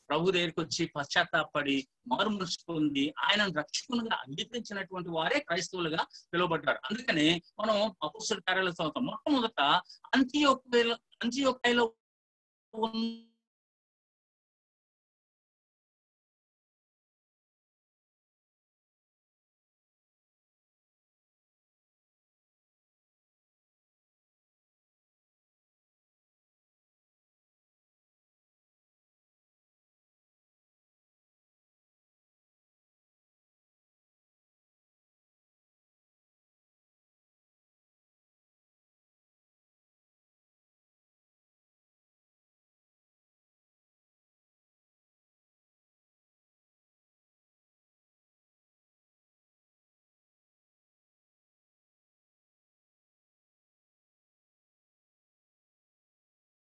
ప్రభు దగ్గరికి వచ్చి పశ్చాత్తాపడి మారు మనసు పొంది ఆయనను రక్షకునిగా అంగీకరించినటువంటి వారే క్రైస్తవులుగా పిలువబడ్డారు. అందుకనే మనం అపోస్తలుల కార్యాలు చదువుతాం. మొట్టమొదట అంతియోకయలో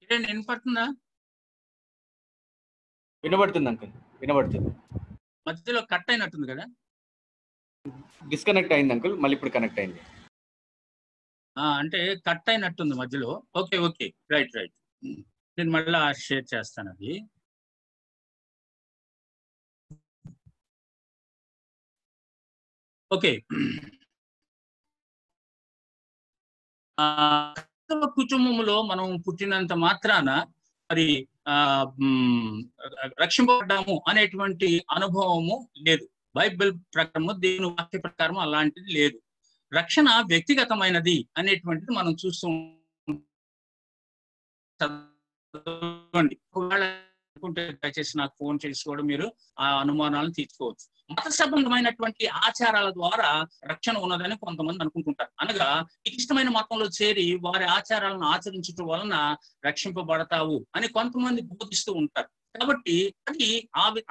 వినపడుతుందా? వినబడుతుంది అంకుల్, వినబడుతుంది. మధ్యలో కట్ అయినట్టుంది కదా? డిస్కనెక్ట్ అయింది అంకుల్, మళ్ళీ ఇప్పుడు కనెక్ట్ అయింది. అంటే కట్ అయినట్టుంది మధ్యలో. Okay okay, right right. నేను మళ్ళీ షేర్ చేస్తాను అది. ఓకే, కుటుంబంలో మనం పుట్టినంత మాత్రాన మరి రక్షింపబడ్డాము అనేటువంటి అనుభవము లేదు. బైబిల్ ప్రకారము, దేవుని వాక్య ప్రకారం అలాంటిది లేదు. రక్షణ వ్యక్తిగతమైనది అనేటువంటిది మనం చూస్తూ ఒకవేళ అనుకుంటే దయచేసి నాకు ఫోన్ చేసి కూడా మీరు ఆ అనుమానాలను తీర్చుకోవచ్చు. మత సంబంధమైనటువంటి ఆచారాల ద్వారా రక్షణ ఉన్నదని కొంతమంది అనుకుంటుంటారు. అనగా ఇష్టమైన మతంలో చేరి వారి ఆచారాలను ఆచరించడం వలన రక్షింపబడతావు అని కొంతమంది బోధిస్తూ ఉంటారు. కాబట్టి అది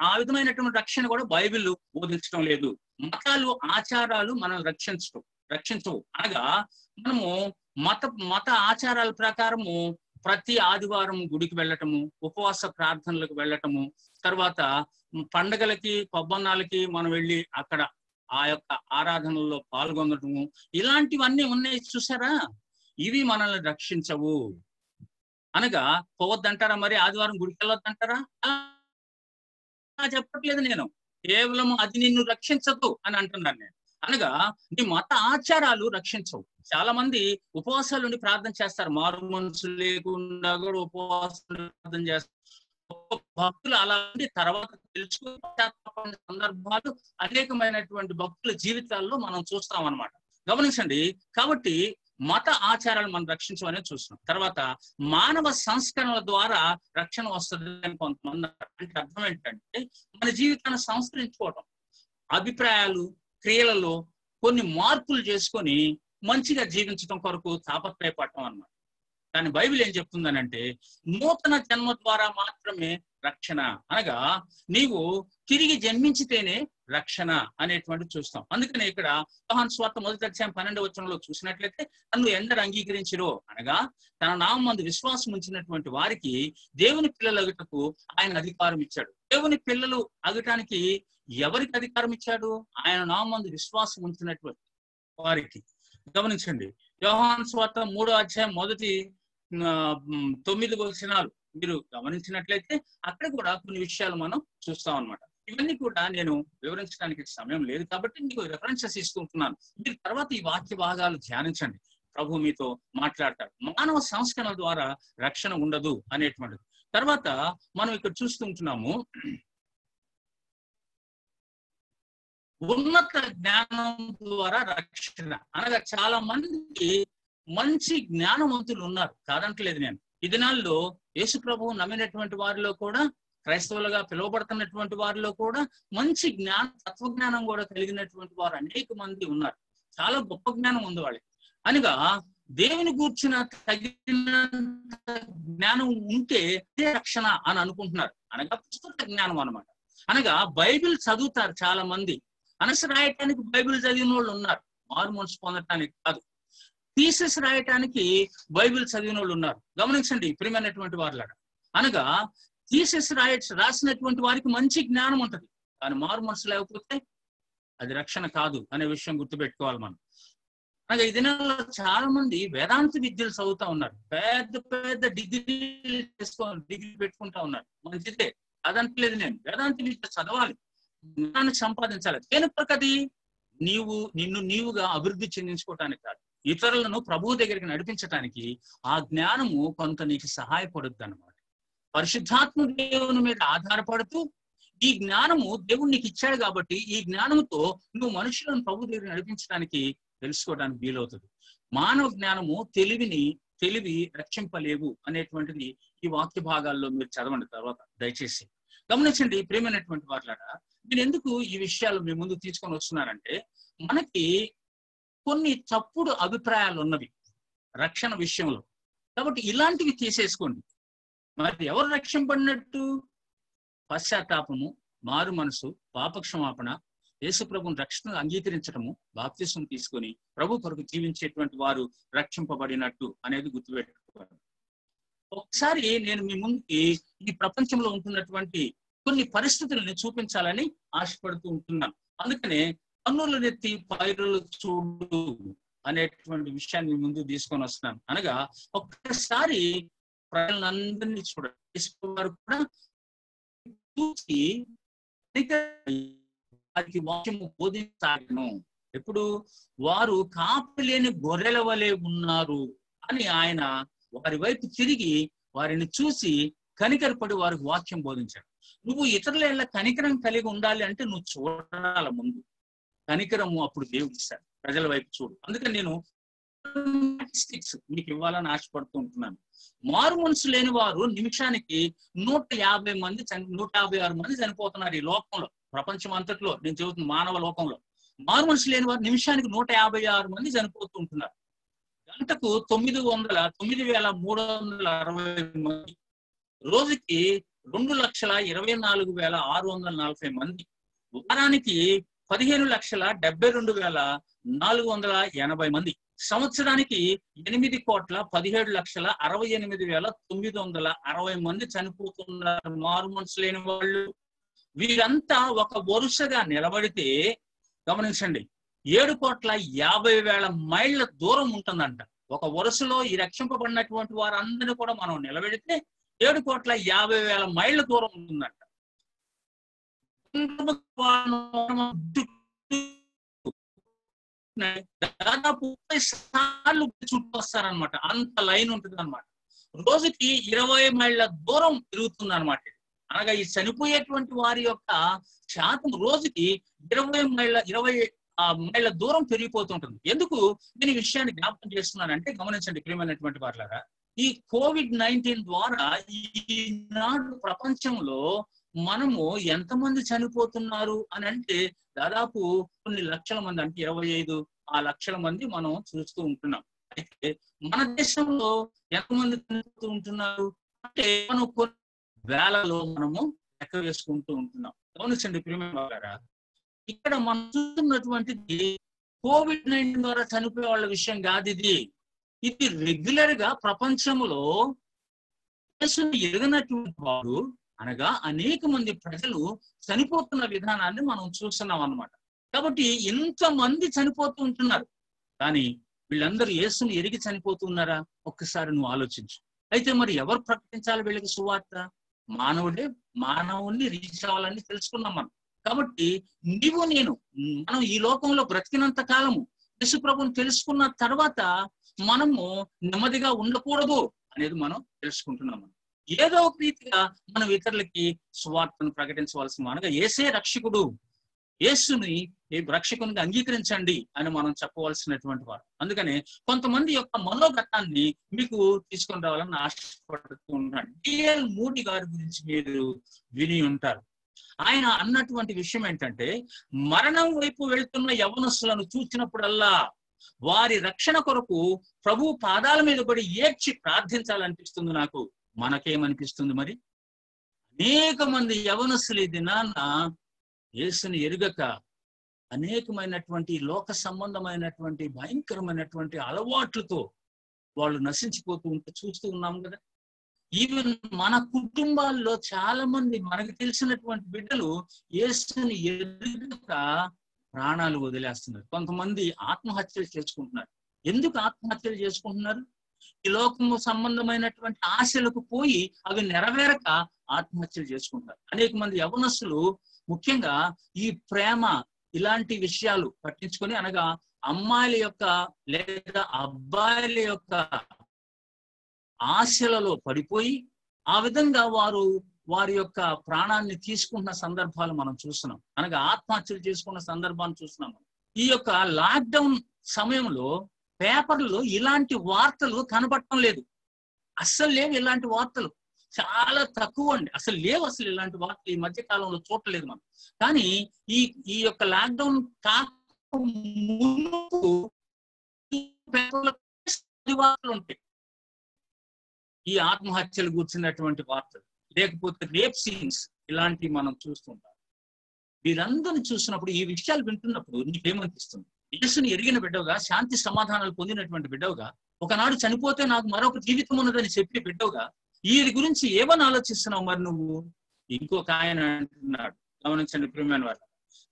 ఆ విధమైనటువంటి రక్షణ కూడా బైబిల్ బోధించడం లేదు. మతాలు, ఆచారాలు మనం రక్షించవు. అనగా మనము మత ఆచారాల ప్రకారము ప్రతి ఆదివారం గుడికి వెళ్ళటము, ఉపవాస ప్రార్థనలకు వెళ్ళటము, తర్వాత పండగలకి పబ్బన్నాలకి మనం వెళ్ళి అక్కడ ఆ యొక్క ఆరాధనలో పాల్గొనటము, ఇలాంటివన్నీ ఉన్నాయి చూసారా, ఇవి మనల్ని రక్షించవు. అనగా పోవద్దంటారా? మరి ఆదివారం గుడికి వెళ్ళొద్దంటారా? చెప్పట్లేదు నేను, కేవలం అది నిన్ను రక్షించదు అని అంటున్నాను నేను. అనగా నీ మత ఆచారాలు రక్షించవు. చాలా మంది ఉపవాసాలు ఉండి ప్రార్థన చేస్తారు, మారు మనసు లేకుండా కూడా ఉపవాసాలు ప్రార్థన చేస్తారు. భక్తులు అలా ఉండి తర్వాత తెలుసుకుని పశ్చాత్తాపడిన సందర్భాలు అనేకమైనటువంటి భక్తుల జీవితాల్లో మనం చూస్తాం అన్నమాట. గమనించండి. కాబట్టి మత ఆచారాలు మనం రక్షించమని చూస్తున్నాం. తర్వాత మానవ సంస్కరణల ద్వారా రక్షణ వస్తుంది అని కొంతమంది అంటే అర్థం ఏంటంటే మన జీవితాన్ని సంస్కరించుకోవటం, అభిప్రాయాలు క్రియలలో కొన్ని మార్పులు చేసుకొని మంచిగా జీవించడం కొరకు తాపత్రయపడటం అన్నమాట. కానీ బైబిల్ ఏం చెప్తుందనంటే నూతన జన్మ ద్వారా మాత్రమే రక్షణ, అనగా నీవు తిరిగి జన్మించితేనే రక్షణ అనేటువంటి చూస్తాం. అందుకనే ఇక్కడ యోహాను సువార్త 1:12 చూసినట్లయితే నన్ను ఎందరు అంగీకరించిరో అనగా తన నామమందు విశ్వాసం ఉంచినటువంటి వారికి దేవుని పిల్లలు అగుటకు ఆయన అధికారం ఇచ్చాడు. దేవుని పిల్లలు అగటానికి ఎవరికి అధికారం ఇచ్చాడు? ఆయన నామమందు విశ్వాసం ఉంచినటువంటి వారికి. గమనించండి. యోహాను సువార్త 3:9 మీరు గమనించినట్లయితే అక్కడ కూడా కొన్ని విషయాలు మనం చూస్తాం అన్నమాట. ఇవన్నీ కూడా నేను వివరించడానికి సమయం లేదు కాబట్టి మీకు రెఫరెన్సెస్ ఇస్తుంటున్నాను. మీరు తర్వాత ఈ వాక్య భాగాలు ధ్యానించండి. ప్రభు మీతో మాట్లాడతాడు. మానవ సంస్కరణ ద్వారా రక్షణ ఉండదు అనేటువంటిది. తర్వాత మనం ఇక్కడ చూస్తుంటున్నాము ఉన్నత జ్ఞానం ద్వారా రక్షణ, అనగా చాలా మంది మంచి జ్ఞానవంతులు ఉన్నారు, కాదంటలేదు నేను. ఈ దినాల్లో యేసు ప్రభువు నమ్మినటువంటి వారిలో కూడా, క్రైస్తవులుగా పిలువబడుతున్నటువంటి వారిలో కూడా మంచి తత్వజ్ఞానం కూడా కలిగినటువంటి వారు అనేక మంది ఉన్నారు. చాలా గొప్ప జ్ఞానం ఉంది వాళ్ళకి. అనగా దేవుని గూర్చిన తగినంత జ్ఞానం ఉంటే రక్షణ అని అనుకుంటున్నారు. అనగా పుస్తక జ్ఞానం అన్నమాట. అనగా బైబిల్ చదువుతారు చాలా మంది, అనసు రాయటానికి బైబిల్ చదివిన వాళ్ళు ఉన్నారు, మారు మనసు పొందటానికి కాదు. థీసిస్ రాయటానికి బైబిల్ చదివిన వాళ్ళు ఉన్నారు. గమనించండి ప్రియమైనటువంటి వారులాగా. అనగా థీసిస్ రాసినటువంటి వారికి మంచి జ్ఞానం ఉంటది, కానీ మారు మనసు లేకపోతే అది రక్షణ కాదు అనే విషయం గుర్తుపెట్టుకోవాలి మనం. అనగా ఈ దినాల్లో చాలా మంది వేదాంత విద్యలు చదువుతా ఉన్నారు, పెద్ద పెద్ద డిగ్రీ పెట్టుకుంటా ఉన్నారు. మంచిదే, అదంటలేదు నేను. వేదాంత విద్య చదవాలి, జ్ఞానాన్ని సంపాదించాలి. దేనికొకది? నిన్ను నీవుగా అభివృద్ధి చెందించుకోవటానికి కాదు, ఇతరులను ప్రభువు దగ్గరికి నడిపించటానికి ఆ జ్ఞానము కొంత నీకు సహాయపడుద్ది అన్నమాట. పరిశుద్ధాత్మ దేవుని మీద ఆధారపడుతూ ఈ జ్ఞానము దేవుడు నీకు ఇచ్చాడు కాబట్టి ఈ జ్ఞానముతో నువ్వు మనుషులను ప్రభు దగ్గర నడిపించడానికి తెలుసుకోవడానికి వీలవుతుంది. మానవ జ్ఞానము తెలివి రక్షింపలేవు అనేటువంటిది ఈ వాక్య భాగాల్లో మీరు చదవండి తర్వాత దయచేసి. గమనించండి ప్రియమైనటువంటి వారులారా, నేను ఎందుకు ఈ విషయాలు మీ ముందు తీసుకొని వస్తున్నానంటే మనకి కొన్ని తప్పుడు అభిప్రాయాలు ఉన్నవి రక్షణ విషయంలో. కాబట్టి ఇలాంటివి తీసేసుకోండి. మరి ఎవరు రక్షింపడినట్టు? పశ్చాత్తాపము, మారు మనసు, పాపక్షమాపణ, యేసు ప్రభుని రక్షణ అంగీకరించడము, బాప్తిసం తీసుకొని ప్రభు కొరకు జీవించేటువంటి వారు రక్షింపబడినట్టు అనేది గుర్తుపెట్టుకోవాలి. ఒకసారి నేను మీ ముందుకి ఈ ప్రపంచంలో ఉంటున్నటువంటి కొన్ని పరిస్థితులని చూపించాలని ఆశపడుతూ ఉంటున్నాను. అందుకనే కన్నుల నెత్తి పైరులు చూడు అనేటువంటి విషయాన్ని ముందు తీసుకొని వస్తున్నాను. అనగా ఒక్కసారి ప్రజలందరినీ చూడండి, వారు కూడా చూసి వారికి వాక్యము బోధించాను. ఎప్పుడు? వారు కాపలేని గొర్రెల వలె ఉన్నారు అని ఆయన వారి వైపు తిరిగి వారిని చూసి కనికరపడి వారికి వాక్యం బోధించాడు. నువ్వు ఇతరుల కనికరం కలిగి ఉండాలి అంటే నువ్వు చూడాల ముందు కనికరము, అప్పుడు దేవుడు ఇస్తాడు. ప్రజల వైపు చూడు. అందుకని నేను మీకు ఇవ్వాలని ఆశపడుతూ ఉంటున్నాను. మారు మనసు లేని వారు నిమిషానికి 156 మంది చనిపోతున్నారు ఈ లోకంలో, ప్రపంచం అంతట్లో. నేను చెబుతున్న మానవ లోకంలో మారు మనసు లేని వారు నిమిషానికి 156 మంది చనిపోతూ ఉంటున్నారు. గంటకు 9,360 మంది, రోజుకి 2,24,640 మంది, వారానికి 15,72,480 మంది, సంవత్సరానికి 8,17,68,960 మంది చనిపోతున్నారు మారు మనసు లేని వాళ్ళు. వీరంతా ఒక వరుసగా నిలబడితే గమనించండి 7,50,000 మైళ్ళ దూరం ఉంటుందంట. ఒక వరుసలో ఈ రక్షింపబడినటువంటి వారందరినీ కూడా మనం నిలబెడితే 7,50,000 మైళ్ళ దూరం ఉంటుందంట. దాదాపు 30 సార్లు చుట్టూ వస్తారనమాట. అంత లైన్ ఉంటుంది అనమాట. రోజుకి 20 మైళ్ళ దూరం తిరుగుతుంది అనమాట. అనగా ఈ చనిపోయేటువంటి వారి యొక్క శాతం రోజుకి 20 మైళ్ళ దూరం పెరిగిపోతుంటుంది. ఎందుకు నేను ఈ విషయాన్ని జ్ఞాపకం చేస్తున్నానంటే గమనించండి ప్రియమైనటువంటి వారులారా, ఈ COVID-19 ద్వారా ఈనాడు ప్రపంచంలో మనము ఎంతమంది చనిపోతున్నారు అని అంటే దాదాపు కొన్ని లక్షల మంది, అంటే 25 లక్షల మంది మనం చూస్తూ ఉంటున్నాం. అయితే మన దేశంలో ఎంతమంది చనిపోతూ ఉంటున్నారు అంటే మనం కొన్ని వేలలో మనము లెక్క వేసుకుంటూ ఉంటున్నాం. గమనించండి ప్రియమైన వారులారా, ఇక్కడ మనం చూస్తున్నటువంటిది COVID-19 ద్వారా చనిపోయే వాళ్ళ విషయం కాదు. ఇది రెగ్యులర్ గా ప్రపంచంలో యేసుని ఎరగనటువంటి వారు అనగా అనేక మంది ప్రజలు చనిపోతున్న విధానాన్ని మనం చూస్తున్నాం అన్నమాట. కాబట్టి ఇంతమంది చనిపోతూ ఉంటున్నారు, కానీ వీళ్ళందరూ యేసుని ఎరిగి చనిపోతున్నారా? ఒక్కసారి నువ్వు ఆలోచించు. అయితే మరి ఎవరు ప్రకటించాలి వీళ్ళకి సువార్త? మానవుణ్ణి రీచ్ అవ్వాలని తెలుసుకున్నాం మనం. కాబట్టి నీవు నేను మనం ఈ లోకంలో బ్రతికినంత కాలము యేసు ప్రభువుని తెలుసుకున్న తర్వాత మనము నెమ్మదిగా ఉండకూడదు అనేది మనం తెలుసుకుంటున్నాము. ఏదో ఒక రీతిగా మనం ఇతరులకి సువార్తను ప్రకటించవలసిన, అనగా యేసే రక్షకుడు, యేసుని రక్షకునిగా అంగీకరించండి అని మనం చెప్పవలసినటువంటి వారు. అందుకనే కొంతమంది యొక్క మనోగతాన్ని మీకు తీసుకొని రావాలని ఆశపడుతూ ఉన్నాడు. D.L. మూడీ గారి గురించి మీరు విని ఉంటారు. ఆయన అన్నటువంటి విషయం ఏంటంటే, మరణం వైపు వెళ్తున్న యవనస్తులను చూసినప్పుడల్లా వారి రక్షణ కొరకు ప్రభు పాదాల మీద పడి ఏడ్చి ప్రార్థించాలనిపిస్తుంది నాకు. మనకేమనిపిస్తుంది మరి? అనేక మంది యవనస్తులు ఈ దినాన్న యేసుని ఎరుగక అనేకమైనటువంటి లోక సంబంధమైనటువంటి భయంకరమైనటువంటి అలవాట్లతో వాళ్ళు నశించిపోతూ ఉంటే చూస్తూ ఉన్నాం కదా. ఈవెన్ మన కుటుంబాల్లో చాలా మంది మనకు తెలిసినటువంటి బిడ్డలు యేసుని ఎరుగక ప్రాణాలు వదిలేస్తున్నారు. కొంతమంది ఆత్మహత్యలు చేసుకుంటున్నారు. ఎందుకు ఆత్మహత్యలు చేసుకుంటున్నారు? ఈ లోకము సంబంధమైనటువంటి ఆశలకు పోయి అవి నెరవేరక ఆత్మహత్యలు చేసుకుంటారు. అనేక మంది యవనస్తులు ముఖ్యంగా ఈ ప్రేమ ఇలాంటి విషయాలు పట్టించుకొని, అనగా అమ్మాయిల యొక్క లేదా అబ్బాయిల యొక్క ఆశలలో పడిపోయి ఆ విధంగా వారి యొక్క ప్రాణాన్ని తీసుకుంటున్న సందర్భాలు మనం చూస్తున్నాం. అనగా ఆత్మహత్యలు చేసుకున్న సందర్భాన్ని చూస్తున్నాం. ఈ యొక్క లాక్డౌన్ సమయంలో పేపర్లో ఇలాంటి వార్తలు కనబడటం లేదు. అస్సలు లేవు ఇలాంటి వార్తలు, చాలా తక్కువ అండి. అసలు లేవు ఇలాంటి వార్తలు ఈ మధ్య కాలంలో చూడలేదు మనం. కానీ ఈ యొక్క లాక్డౌన్ వార్తలు ఉంటాయి. ఈ ఆత్మహత్యలు కూర్చున్నటువంటి వార్తలు, లేకపోతే రేప్ సీన్స్ ఇలాంటివి మనం చూస్తుంటాం. వీరందరిని చూసినప్పుడు, ఈ విషయాలు వింటున్నప్పుడు నీకేమనిపిస్తుంది? యేసుని ఎరిగిన బిడ్డవుగా, శాంతి సమాధానాలు పొందినటువంటి బిడ్డవుగా, ఒకనాడు చనిపోతే నాకు మరొక జీవితం ఉన్నదని చెప్పే బిడ్డవుగా వీరి గురించి ఏమని ఆలోచిస్తున్నావు మరి నువ్వు? ఇంకొక ఆయన అంటున్నాడు, గమనించండి ప్రియమైన వారు,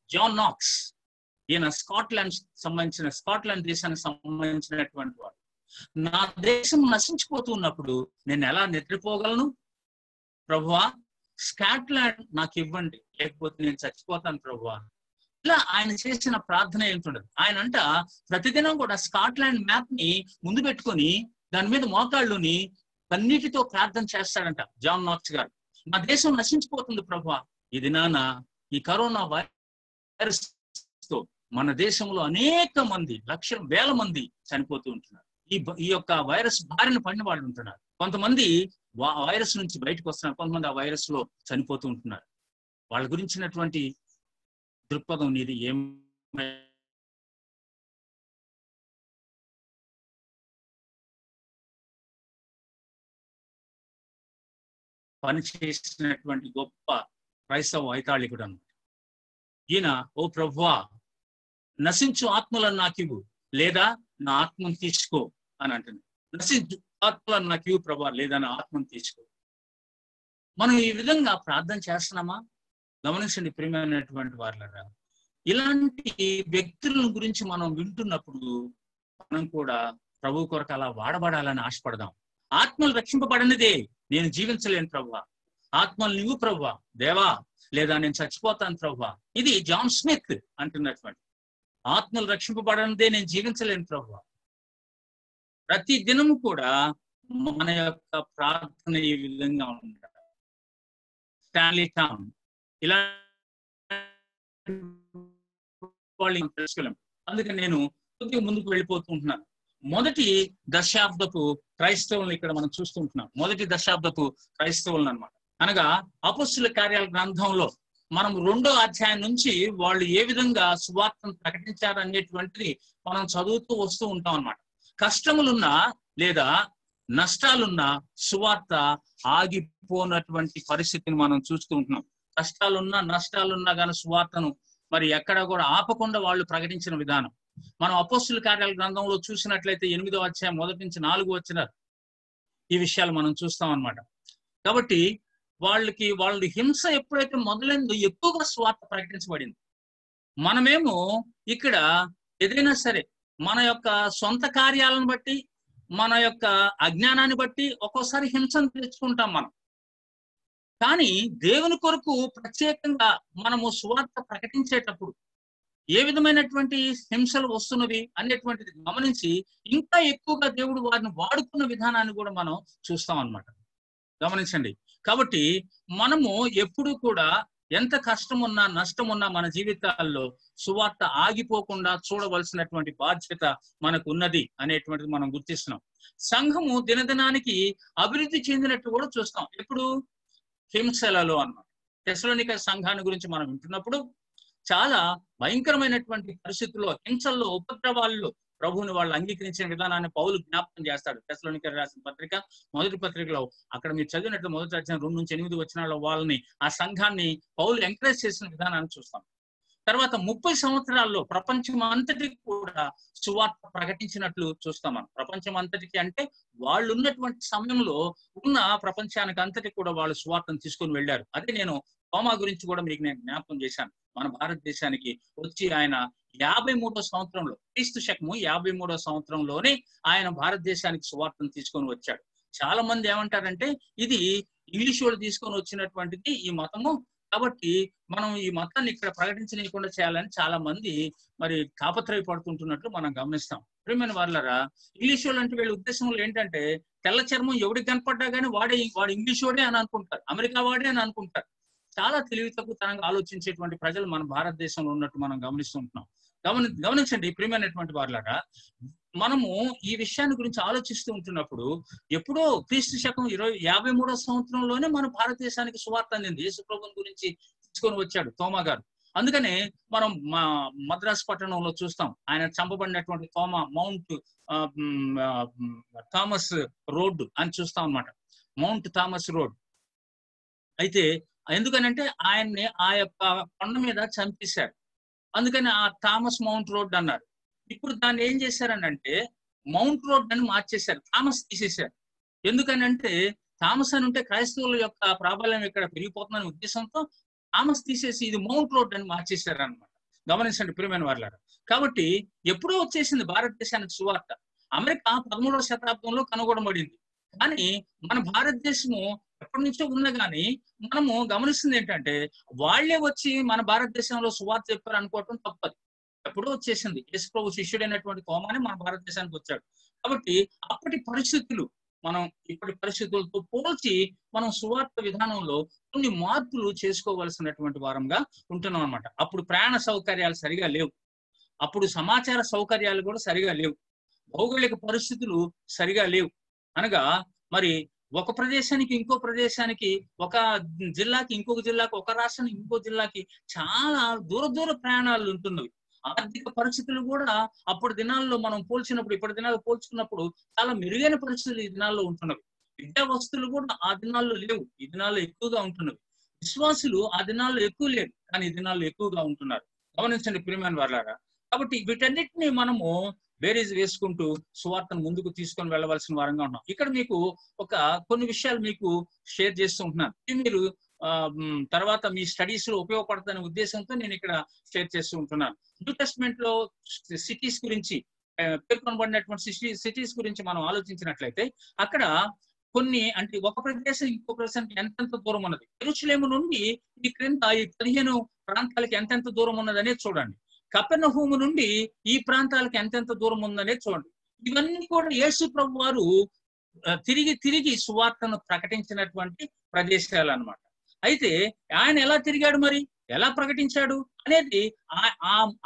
జాన్ నాక్స్. ఈయన స్కాట్లాండ్ దేశానికి సంబంధించినటువంటి వాడు. నా దేశం నశించిపోతూ ఉన్నప్పుడు నేను ఎలా నిద్రపోగలను? ప్రభువా, స్కాట్లాండ్ నాకు ఇవ్వండి, లేకపోతే నేను చచ్చిపోతాను ప్రభువా. ఇలా ఆయన చేసిన ప్రార్థన ఏంటుండదు. ఆయన అంట ప్రతిదినం కూడా స్కాట్లాండ్ మ్యాప్ ని ముందు పెట్టుకొని దాని మీద మోకాళ్ళుని కన్నీటితో ప్రార్థన చేస్తాడంట జాన్ నాక్స్ గారు. నా దేశం నశించిపోతుంది ప్రభువా. ఈ దినాన ఈ కరోనా వైరస్ తో మన దేశంలో అనేక మంది, వేల మంది చనిపోతూ ఉంటున్నారు. ఈ యొక్క వైరస్ బారిన పడిన వాళ్ళు ఉంటున్నారు. కొంతమంది వైరస్ నుంచి బయటకు వస్తున్నారు, కొంతమంది ఆ వైరస్ లో చనిపోతూ ఉంటున్నారు. వాళ్ళ గురించినటువంటి దృక్పథం నీది ఏం? పనిచేసినటువంటి గొప్ప క్రైస్తవ వైతాళికుడు అన్నమాట ఈయన. ఓ ప్రభువా, నశించు ఆత్మలను నాకివ్వు, లేదా నా ఆత్మను తీసుకో అని అంటుంది. నశించు ఆత్మలను నాకివ్వు ప్రభువా, లేదా నా ఆత్మను తీసుకో. మనం ఈ విధంగా ప్రార్థన చేస్తున్నామా? గమనించండి ప్రియమైనటువంటి వారులారా, ఇలాంటి వ్యక్తుల గురించి మనం వింటున్నప్పుడు మనం కూడా ప్రభు కొరకు అలా వాడబడాలని ఆశపడదాం. ఆత్మలు రక్షింపబడనిదే నేను జీవించలేను ప్రభువా, ఆత్మలు నువ్వు ప్రభువా దేవా, లేదా నేను చచ్చిపోతాను ప్రభువా. ఇది జాన్ స్మిత్ అంటున్నటువంటి, ఆత్మలు రక్షింపబడనిదే నేను జీవించలేను ప్రభువా. ప్రతి దినము కూడా మన యొక్క ప్రార్థన ఈ విధంగా ఉండాలి. స్టాన్లీ టామ్ ఇలా వాళ్ళు తెలుసుకోలేం. అందుకని నేను కొద్దిగా ముందుకు వెళ్ళిపోతూ ఉంటున్నాను. మొదటి దశాబ్దపు క్రైస్తవులను ఇక్కడ మనం చూస్తుంటున్నాం. మొదటి దశాబ్దపు క్రైస్తవులను అనమాట. అనగా అపొస్తలుల కార్యాల గ్రంథంలో మనం 2వ అధ్యాయం నుంచి వాళ్ళు ఏ విధంగా సువార్తను ప్రకటించారు అనేటువంటిది మనం చదువుతూ వస్తూ ఉంటాం అన్నమాట. కష్టములున్నా లేదా నష్టాలున్నా సువార్త ఆగిపోనటువంటి పరిస్థితిని మనం చూస్తూ ఉంటున్నాం. కష్టాలున్నా నష్టాలున్నా కానీ సువార్తను మరి ఎక్కడ కూడా ఆపకుండా వాళ్ళు ప్రకటించిన విధానం మనం అపొస్తలుల కార్యాల గ్రంథంలో చూసినట్లయితే 8వ అధ్యాయం 1 నుంచి 4 వచ్చిన ఈ విషయాలు మనం చూస్తాం అన్నమాట. కాబట్టి వాళ్ళ హింస ఎప్పుడైతే మొదలైందో ఎక్కువగా సువార్త ప్రకటించబడింది. మనమేమో ఇక్కడ ఏదైనా సరే మన యొక్క సొంత కార్యాలను బట్టి మన యొక్క అజ్ఞానాన్ని బట్టి ఒక్కోసారి హింసను తెచ్చుకుంటాం మనం. కానీ దేవుని కొరకు ప్రత్యేకంగా మనము సువార్త ప్రకటించేటప్పుడు ఏ విధమైనటువంటి హింసలు వస్తున్నవి అనేటువంటిది గమనించి ఇంకా ఎక్కువగా దేవుడు వారిని వాడుకున్న విధానాన్ని కూడా మనం చూస్తాం అన్నమాట. గమనించండి. కాబట్టి మనము ఎప్పుడు కూడా ఎంత కష్టం ఉన్నా నష్టం ఉన్నా మన జీవితాల్లో సువార్త ఆగిపోకుండా చూడవలసినటువంటి బాధ్యత మనకు ఉన్నది అనేటువంటిది మనం గుర్తిస్తున్నాం. సంఘము దినదినానికి అభివృద్ధి చెందినట్టు కూడా చూస్తాం. ఎప్పుడు హింసలలో అన్నమాట. తెస్సలోనిక సంఘాన్ని గురించి మనం వింటున్నప్పుడు చాలా భయంకరమైనటువంటి పరిస్థితుల్లో హింసల్లో ఉపద్రవాల్లో ప్రభువుని వాళ్ళు అంగీకరించిన విధానాన్ని పౌలు జ్ఞాపకం చేస్తాడు. తెస్సలోనికీయులకు రాసిన పత్రిక మొదటి పత్రికలో అక్కడ మీరు చదివినట్లు మొదటి అధ్యాయం 2 నుంచి 8 వచనాల్లో వాళ్ళని ఆ సంఘాన్ని పౌలు ఎంకరేజ్ చేసిన విధానాన్ని చూస్తాం. తర్వాత 30 సంవత్సరాల్లో ప్రపంచం అంతటికి కూడా సువార్త ప్రకటించినట్లు చూస్తాం మనం. ప్రపంచం అంతటికి అంటే వాళ్ళు ఉన్నటువంటి సమయంలో ఉన్న ప్రపంచానికి అంతటికి కూడా వాళ్ళు సువార్తను తీసుకొని వెళ్ళారు. అదే నేను తోమా గురించి కూడా మీకు నేను జ్ఞాపకం చేశాను. మన భారతదేశానికి వచ్చి ఆయన 53వ సంవత్సరంలో క్రీస్తు శకము 53వ సంవత్సరంలోనే ఆయన భారతదేశానికి సువార్తను తీసుకొని వచ్చాడు. చాలా మంది ఏమంటారంటే ఇది ఇంగ్లీష్ వాళ్ళు తీసుకొని వచ్చినటువంటిది ఈ మతము, కాబట్టి మనం ఈ మతాన్ని ఇక్కడ ప్రకటించనీయకుండా చేయాలని చాలా మంది మరి తాపత్రయపడుతుంటున్నట్లు మనం గమనిస్తాం. ప్రియమైన వాళ్ళరా, ఇంగ్లీష్ వాళ్ళు అంటే వీళ్ళ ఉద్దేశంలో ఏంటంటే తెల్ల చర్మం ఎవడికి కనపడ్డా కానీ వాడు ఇంగ్లీష్ వాడే అని అనుకుంటారు, అమెరికా వాడే అని అనుకుంటారు. చాలా తెలివి తక్కువతనంగా ఆలోచించేటువంటి ప్రజలు మన భారతదేశంలో ఉన్నట్టు మనం గమనిస్తుంటున్నాం. గమనించండి ప్రియమైనటువంటి వాళ్ళరా, మనము ఈ విషయాన్ని గురించి ఆలోచిస్తూ ఉంటున్నప్పుడు ఎప్పుడో క్రీస్తు శకం 53వ సంవత్సరంలోనే మన భారతదేశానికి సువార్త అందింది. యేసు ప్రభువుని గురించి తీసుకొని వచ్చాడు తోమా గారు. అందుకనే మనం మద్రాసు పట్టణంలో చూస్తాం ఆయన చంపబడినటువంటి తోమా మౌంట్ థామస్ రోడ్ అని చూస్తాం అన్నమాట. Mount Thomas road. అయితే ఎందుకనంటే ఆయన్ని ఆ యొక్క కొండ మీద చంపేశారు. అందుకని ఆ థామస్ మౌంట్ రోడ్ అన్నారు. ఇప్పుడు దాన్ని ఏం చేశారనంటే మౌంట్ రోడ్ అని మార్చేశారు, థామస్ తీసేశారు. ఎందుకనంటే థామస్ అని ఉంటే క్రైస్తవుల యొక్క ప్రాబల్యం ఇక్కడ పెరిగిపోతుందనే ఉద్దేశంతో థామస్ తీసేసి ఇది మౌంట్ రోడ్ అని మార్చేశారు అనమాట. గమనించండి ప్రియమైన వాళ్ళారా. కాబట్టి ఎప్పుడో వచ్చేసింది భారతదేశానికి సువార్త. అమెరికా 13వ శతాబ్దంలో కనుగొనబడింది. కానీ మన భారతదేశము ఎప్పటి నుంచో ఉన్నా కానీ మనము గమనిస్తుంది ఏంటంటే వాళ్లే వచ్చి మన భారతదేశంలో సువార్త చెప్పారు అనుకోవటం తప్పదు. ఎప్పుడో వచ్చేసింది. యేసు ప్రభు శిష్యుడైనటువంటి తోమానే మన భారతదేశానికి వచ్చాడు. కాబట్టి అప్పటి పరిస్థితులు మనం ఇప్పటి పరిస్థితులతో పోల్చి మనం సువార్త విధానంలో కొన్ని మార్పులు చేసుకోవలసినటువంటి వారంగా ఉంటున్నాం అనమాట. అప్పుడు ప్రయాణ సౌకర్యాలు సరిగా లేవు, అప్పుడు సమాచార సౌకర్యాలు కూడా సరిగా లేవు, భౌగోళిక పరిస్థితులు సరిగా లేవు. అనగా మరి ఒక ప్రదేశానికి ఇంకో ప్రదేశానికి, ఒక జిల్లాకి ఇంకొక జిల్లాకి, ఒక రాష్ట్రానికి ఇంకో జిల్లాకి చాలా దూర ప్రయాణాలు ఉంటున్నవి. ఆర్థిక పరిస్థితులు కూడా అప్పటి దినాల్లో మనం పోల్చినప్పుడు ఇప్పటి దినాలు పోల్చుకున్నప్పుడు చాలా మెరుగైన పరిస్థితులు ఈ దినాల్లో ఉంటున్నవి. విద్యా వస్తువులు కూడా ఆ దినాల్లో లేవు, ఈ దినాల్లో ఎక్కువగా ఉంటున్నవి. విశ్వాసులు ఆ దినాల్లో ఎక్కువ లేరు, కానీ ఈ దినాల్లో ఎక్కువగా ఉంటున్నారు. గమనించండి ప్రియమైన వాళ్ళారా. కాబట్టి వీటన్నిటిని మనము బేరీజ్ వేసుకుంటూ సువార్తను ముందుకు తీసుకొని వెళ్ళవలసిన వారంగా ఉన్నాం. ఇక్కడ మీకు కొన్ని విషయాలు మీకు షేర్ చేస్తూ ఉంటున్నాను. మీరు తర్వాత మీ స్టడీస్ లో ఉపయోగపడుతున్న ఉద్దేశంతో నేను ఇక్కడ షేర్ చేస్తూ ఉంటున్నాను. న్యూ టెస్ట్మెంట్ లో సిటీస్ గురించి పేర్కొనబడినటువంటి సిటీస్ గురించి మనం ఆలోచించినట్లయితే అక్కడ కొన్ని అంటే ఒక ప్రదేశం ఇంకో ప్రదేశానికి ఎంతెంత దూరం ఉన్నది. యెరూషలేము నుండి ఈ క్రింద ఈ 15 ప్రాంతాలకి ఎంతెంత దూరం ఉన్నది అనేది చూడండి. కపెర్నహూము నుండి ఈ ప్రాంతాలకు ఎంతెంత దూరం ఉందనేది చూడండి. ఇవన్నీ కూడా యేసు ప్రభు వారు తిరిగి సువార్తను ప్రకటించినటువంటి ప్రదేశాలు అన్నమాట. అయితే ఆయన ఎలా తిరిగాడు మరి, ఎలా ప్రకటించాడు అనేది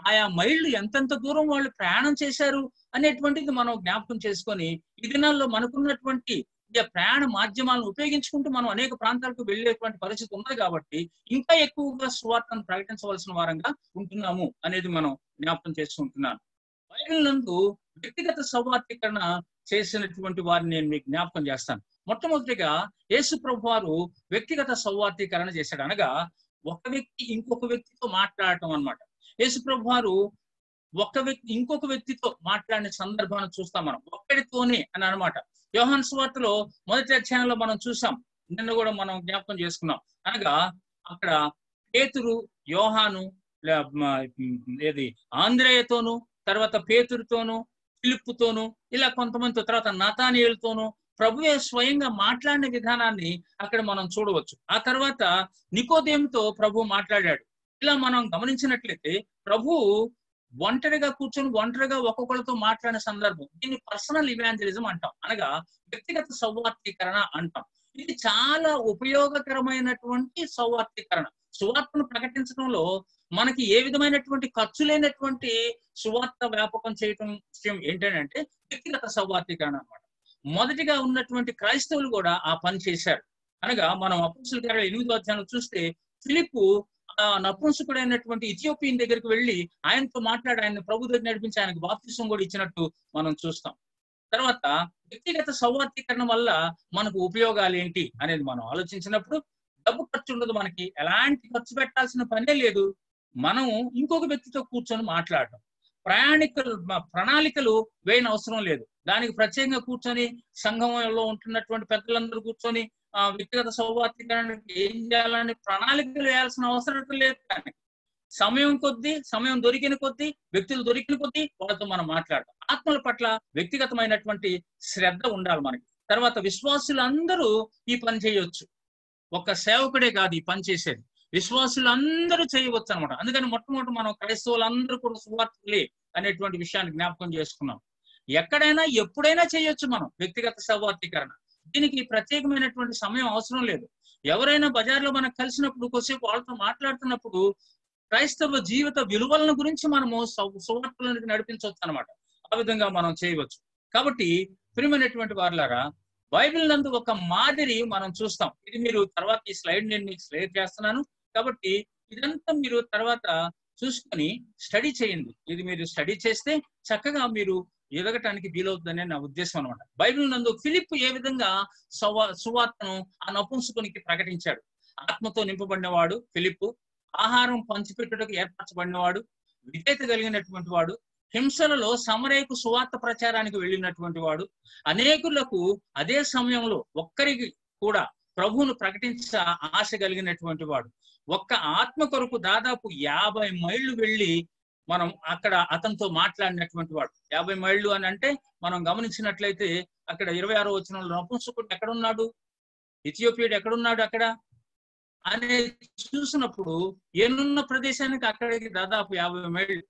ఆయా మైళ్ళు ఎంతెంత దూరం వాళ్ళు ప్రయాణం చేశారు అనేటువంటిది మనం జ్ఞాపకం చేసుకొని, ఈ దినాల్లో మనకున్నటువంటి ప్రయాణ మాధ్యమాలను ఉపయోగించుకుంటూ మనం అనేక ప్రాంతాలకు వెళ్ళేటువంటి పరిస్థితి ఉన్నది కాబట్టి ఇంకా ఎక్కువగా సువార్తను ప్రకటించవలసిన వారంగా ఉంటున్నాము అనేది మనం జ్ఞాపకం చేసుకుంటున్నాను. బైబిల్ నందు వ్యక్తిగత సౌవార్తీకరణ చేసినటువంటి వారిని నేను మీకు జ్ఞాపకం చేస్తాను. మొట్టమొదటిగా యేసు ప్రభు వారు వ్యక్తిగత సౌవార్తీకరణ చేశాడు. అనగా ఒక వ్యక్తి ఇంకొక వ్యక్తితో మాట్లాడటం అన్నమాట. యేసు ప్రభు వారు ఒక వ్యక్తి ఇంకొక వ్యక్తితో మాట్లాడిన సందర్భాన్ని చూస్తాం మనం, ఒక్కడితోనే అని అనమాట. యోహాను సువార్తలో మొదటి అధ్యాయంలో మనం చూసాం, నిన్న కూడా మనం జ్ఞాపకం చేసుకున్నాం. అనగా అక్కడ పేతురు, యోహాను, ఏది ఆంద్రేయతోను, తర్వాత పేతురుతోను, ఫిలిప్పుతోను, ఇలా కొంతమందితో, తర్వాత నతానీయులతోను ప్రభువే స్వయంగా మాట్లాడిన విధానాన్ని అక్కడ మనం చూడవచ్చు. ఆ తర్వాత నికోదేముతో ప్రభు మాట్లాడాడు. ఇలా మనం గమనించినట్లయితే ప్రభు ఒంటరిగా కూర్చొని ఒంటరిగా ఒక్కొక్కరితో మాట్లాడిన సందర్భం, దీన్ని పర్సనల్ ఇవాంజలిజం అంటాం, అనగా వ్యక్తిగత సౌవార్తీకరణ అంటాం. ఇది చాలా ఉపయోగకరమైనటువంటి సౌవార్తీకరణ. సువార్తను ప్రకటించడంలో మనకి ఏ విధమైనటువంటి ఖర్చు లేనటువంటి సువార్త వ్యాపకం చేయటం విషయం ఏంటంటే వ్యక్తిగత సౌవార్తీకరణ అన్నమాట. మొదటిగా ఉన్నటువంటి క్రైస్తవులు కూడా ఆ పని చేశారు. అనగా మనం అపోస్తలుల కార్యాలు 8వ అధ్యాయంలో చూస్తే ఫిలిప్పు ఆ నపుంసకుడైనటువంటి ఇథియోపియన్ దగ్గరికి వెళ్ళి ఆయనతో మాట్లాడి ఆయన ప్రభు దగ్గర నడిపించి ఆయనకు బాప్తిసం కూడా ఇచ్చినట్టు మనం చూస్తాం. తర్వాత వ్యక్తిగత సౌవార్తీకరణ వల్ల మనకు ఉపయోగాలు ఏంటి అనేది మనం ఆలోచించినప్పుడు, డబ్బు ఖర్చు ఉండదు, మనకి ఎలాంటి ఖర్చు పెట్టాల్సిన పనే లేదు. మనం ఇంకొక వ్యక్తితో కూర్చొని మాట్లాడటం, ప్రణాళికలు వేయని అవసరం లేదు. దానికి ప్రత్యేకంగా కూర్చొని సంఘంలో ఉంటున్నటువంటి పెద్దలందరూ కూర్చొని వ్యక్తిగత సౌవార్తీకరణకి ఏం చేయాలని ప్రణాళికలు వేయాల్సిన అవసరం లేదు. కానీ సమయం దొరికిన కొద్దీ, వ్యక్తులు దొరికిన కొద్దీ వాళ్ళతో మనం మాట్లాడటం, ఆత్మల పట్ల వ్యక్తిగతమైనటువంటి శ్రద్ధ ఉండాలి మనకి. తర్వాత విశ్వాసులందరూ ఈ పని చేయొచ్చు, ఒక సేవకుడే కాదు ఈ పని చేసేది, విశ్వాసులందరూ చేయవచ్చు అనమాట. అందుకని మొట్టమొదటి మనం క్రైస్తవులందరూ కూడా సువార్తలే అనేటువంటి విషయాన్ని జ్ఞాపకం చేసుకున్నాం. ఎక్కడైనా ఎప్పుడైనా చేయొచ్చు మనం వ్యక్తిగత సౌవార్తీకరణ. దీనికి ప్రత్యేకమైనటువంటి సమయం అవసరం లేదు. ఎవరైనా బజార్లో మనకు కలిసినప్పుడు కొద్దిసేపు వాళ్ళతో మాట్లాడుతున్నప్పుడు క్రైస్తవ జీవిత విలువలను గురించి మనము సువార్తలకు నడిపించవచ్చు అనమాట. ఆ విధంగా మనం చేయవచ్చు. కాబట్టి ప్రియమైనటువంటి వారులారా, బైబిల్ నందు ఒక మాదిరి మనం చూస్తాం. ఇది మీరు తర్వాత ఈ స్లైడ్ నేను మీకు షేర్ చేస్తున్నాను కాబట్టి ఇదంతా మీరు తర్వాత చూసుకొని స్టడీ చేయండి. ఇది మీరు స్టడీ చేస్తే చక్కగా మీరు ఎదగటానికి వీలవుతుందనే నా ఉద్దేశం అనమాట. బైబిల్ నందు ఫిలిప్ ఏ విధంగా సువార్తను ఆ నపుంసకునికి ప్రకటించాడు. ఆత్మతో నింపబడినవాడు ఫిలిప్, ఆహారం పంచిపెట్టుటకు ఏర్పరచబడినవాడు, విధేయత కలిగినటువంటి వాడు, హింసలలో సమరయకు సువార్త ప్రచారానికి వెళ్ళినటువంటి వాడు, అనేకులకు అదే సమయంలో ఒక్కరికి కూడా ప్రభువును ప్రకటించ ఆశ కలిగినటువంటి వాడు, ఒక్క ఆత్మ కొరకు దాదాపు 50 మైళ్ళు వెళ్ళి మనం అక్కడ అతనితో మాట్లాడినటువంటి వాడు. 50 మైళ్ళు అని అంటే మనం గమనించినట్లయితే అక్కడ 26వ వచనంలో నపుంసకుడు ఎక్కడున్నాడు, ఇథియోపియుడు ఎక్కడున్నాడు అక్కడ అని చూసినప్పుడు ఎన్నున్న ప్రదేశానికి అక్కడికి దాదాపు 50 మైళ్ళు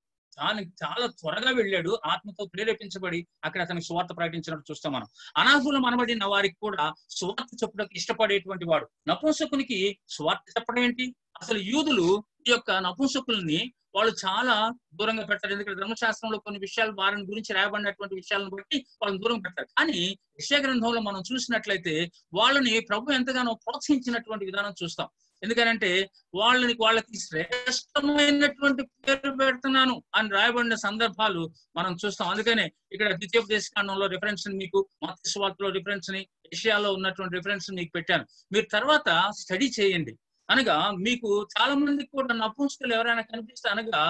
చాలా త్వరగా వెళ్ళాడు. ఆత్మతో ప్రేరేపించబడి అక్కడ అతనికి సువార్త ప్రకటించినట్టు చూస్తాం మనం. అనాథులం అనబడిన వారికి కూడా సువార్త చెప్పుటకు ఇష్టపడేటువంటి వాడు. నపుంసకునికి సువార్త చెప్పడం ఏంటి? అసలు యూదులు ఈ యొక్క నపుంసకుల్ని వాళ్ళు చాలా దూరంగా పెడతారు. ఎందుకంటే ధర్మశాస్త్రంలో కొన్ని విషయాలు వారిని గురించి రాయబడినటువంటి విషయాలను బట్టి వాళ్ళని దూరం పెడతారు. కానీ యెషయా గ్రంథంలో మనం చూసినట్లయితే వాళ్ళని ప్రభు ఎంతగానో ప్రోత్సహించినటువంటి విధానం చూస్తాం. ఎందుకనంటే వాళ్ళకి శ్రేష్టమైనటువంటి పేరు పెడుతున్నాను అని రాయబడిన సందర్భాలు మనం చూస్తాం. అందుకనే ఇక్కడ ద్వితీయోపదేశకాండంలో రిఫరెన్స్ మీకు, మత్తయి సువార్తలో రిఫరెన్స్ ని, యెషయాలో ఉన్నటువంటి రిఫరెన్స్ మీకు పెట్టాను. మీరు తర్వాత స్టడీ చేయండి. అనగా మీకు చాలా మందికి కూడా నపుంసకులు ఎవరైనా కనిపిస్తే, అనగా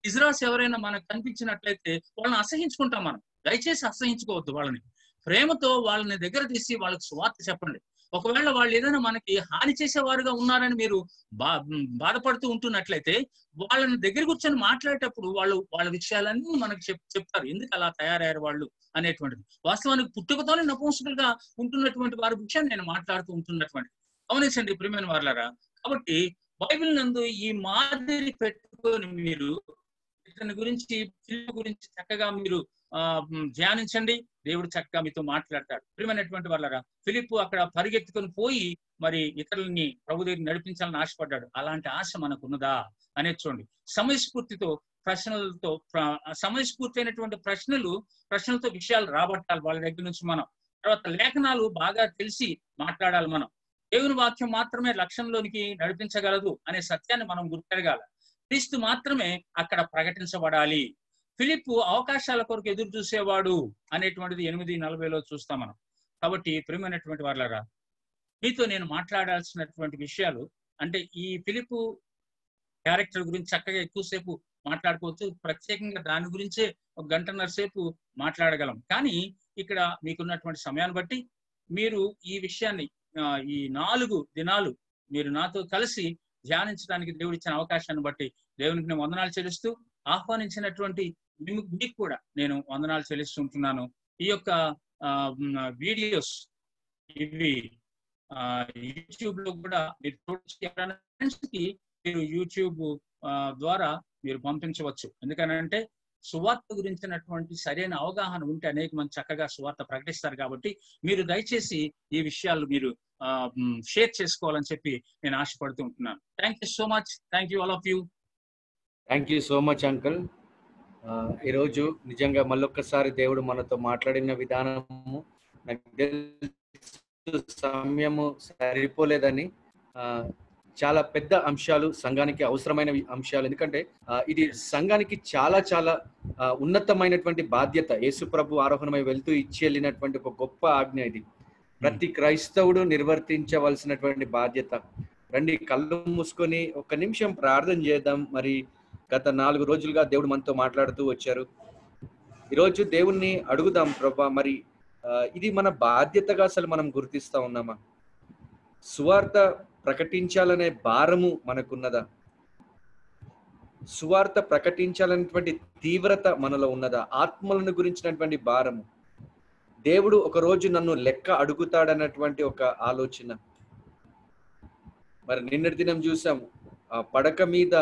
ఇజ్రాస్ ఎవరైనా మనకు కనిపించినట్లయితే వాళ్ళని అసహించుకుంటాం మనం. దయచేసి అసహించుకోవద్దు. వాళ్ళని ప్రేమతో వాళ్ళని దగ్గర తీసి వాళ్ళకి సువార్త చెప్పండి. ఒకవేళ వాళ్ళు ఏదైనా మనకి హాని చేసేవారుగా ఉన్నారని మీరు బాధపడుతూ ఉంటున్నట్లయితే వాళ్ళని దగ్గర కూర్చొని మాట్లాడేటప్పుడు వాళ్ళ విషయాలన్నీ మనకు చెప్తారు, ఎందుకు అలా తయారయ్యారు వాళ్ళు అనేటువంటిది. వాస్తవానికి పుట్టుకతోనే నపుంసకులుగా ఉంటున్నటువంటి వారి విషయం నేను మాట్లాడుతూ ఉంటున్నటువంటి గమనించండి ప్రియమైన వారులారా. కాబట్టి బైబిల్ నందు ఈ మాదిరి పెట్టుకొని మీరు ఇతని గురించి ఫిలిప్పు గురించి చక్కగా మీరు ధ్యానించండి. దేవుడు చక్కగా మీతో మాట్లాడతాడు. ప్రియమైనటువంటి వాళ్ళరా, ఫిలిప్పు అక్కడ పరిగెత్తుకొని పోయి మరి ఇతరులని ప్రభు దగ్గర నడిపించాలని ఆశపడ్డాడు. అలాంటి ఆశ మనకు ఉన్నదా అనేది చూడండి. సమయస్ఫూర్తితో ప్రశ్నలతో సమయస్ఫూర్తి అయినటువంటి ప్రశ్నలతో విషయాలు రాబట్టాలి వాళ్ళ దగ్గర నుంచి మనం. తర్వాత లేఖనాలు బాగా తెలిసి మాట్లాడాలి మనం. దేవుని వాక్యం మాత్రమే లక్ష్యంలోనికి నడిపించగలదు అనే సత్యాన్ని మనం గుర్తెరగాలి. క్రీస్తు మాత్రమే అక్కడ ప్రకటించబడాలి. ఫిలిప్పు అవకాశాల కొరకు ఎదురు చూసేవాడు అనేటువంటిది 8:40 చూస్తాం మనం. కాబట్టి ప్రియమైనటువంటి వాళ్ళరా, మీతో నేను మాట్లాడాల్సినటువంటి విషయాలు అంటే ఈ ఫిలిప్పు క్యారెక్టర్ గురించి చక్కగా ఎక్కువసేపు మాట్లాడుకోవచ్చు. ప్రత్యేకంగా దాని గురించే 1 గంటన్నర సేపు మాట్లాడగలం. కానీ ఇక్కడ మీకున్నటువంటి సమయాన్ని బట్టి మీరు ఈ విషయాన్ని ఈ 4 దినాలు మీరు నాతో కలిసి ధ్యానించడానికి దేవుడు ఇచ్చిన అవకాశాన్ని బట్టి దేవునికి నేను వందనాలు చెల్లిస్తూ, ఆహ్వానించినటువంటి మీకు కూడా నేను వందనాలు చెల్లిస్తుంటున్నాను. ఈ యొక్క వీడియోస్ ఇవి యూట్యూబ్ లో కూడా మీరు చూడడానికి మీరు యూట్యూబ్ ద్వారా మీరు పంపించవచ్చు. ఎందుకనంటే సువార్త గురించినటువంటి సరైన అవగాహన ఉంటే అనేక మంది చక్కగా సువార్త ప్రకటిస్తారు. కాబట్టి మీరు దయచేసి ఈ విషయాలు మీరు షేర్ చేసుకోవాలని చెప్పి నేను ఆశపడుతూ ఉంటున్నాను. Thank you so much. Thank you all of you. Thank you so much uncle. ఈరోజు నిజంగా మళ్ళొక్కసారి దేవుడు మనతో మాట్లాడిన విధానము నాకు సమయము సరిపోలేదని, చాలా పెద్ద అంశాలు, సంఘానికి అవసరమైన అంశాలు. ఎందుకంటే ఇది సంఘానికి చాలా చాలా ఉన్నతమైనటువంటి బాధ్యత. యేసుప్రభు ఆరోహణమై వెళ్తూ ఇచ్చి వెళ్ళినటువంటి ఒక గొప్ప ఆజ్ఞ ఇది. ప్రతి క్రైస్తవుడు నిర్వర్తించవలసినటువంటి బాధ్యత. రండి, కళ్ళు మూసుకొని 1 నిమిషం ప్రార్థన చేద్దాం. మరి గత 4 రోజులుగా దేవుడు మనతో మాట్లాడుతూ వచ్చారు. ఈరోజు దేవుణ్ణి అడుగుదాం, ప్రభా మరి ఇది మన బాధ్యతగా అసలు మనం గుర్తిస్తా ఉన్నామా? సువార్త ప్రకటించాలనే భారము మనకున్నదా? సువార్త ప్రకటించాలనేటువంటి తీవ్రత మనలో ఉన్నదా? ఆత్మలను గురించినటువంటి భారము. దేవుడు ఒక రోజు నన్ను లెక్క అడుగుతాడన్నటువంటి ఒక ఆలోచన. మరి నిన్నటి దినం చూసాము, ఆ పడక మీద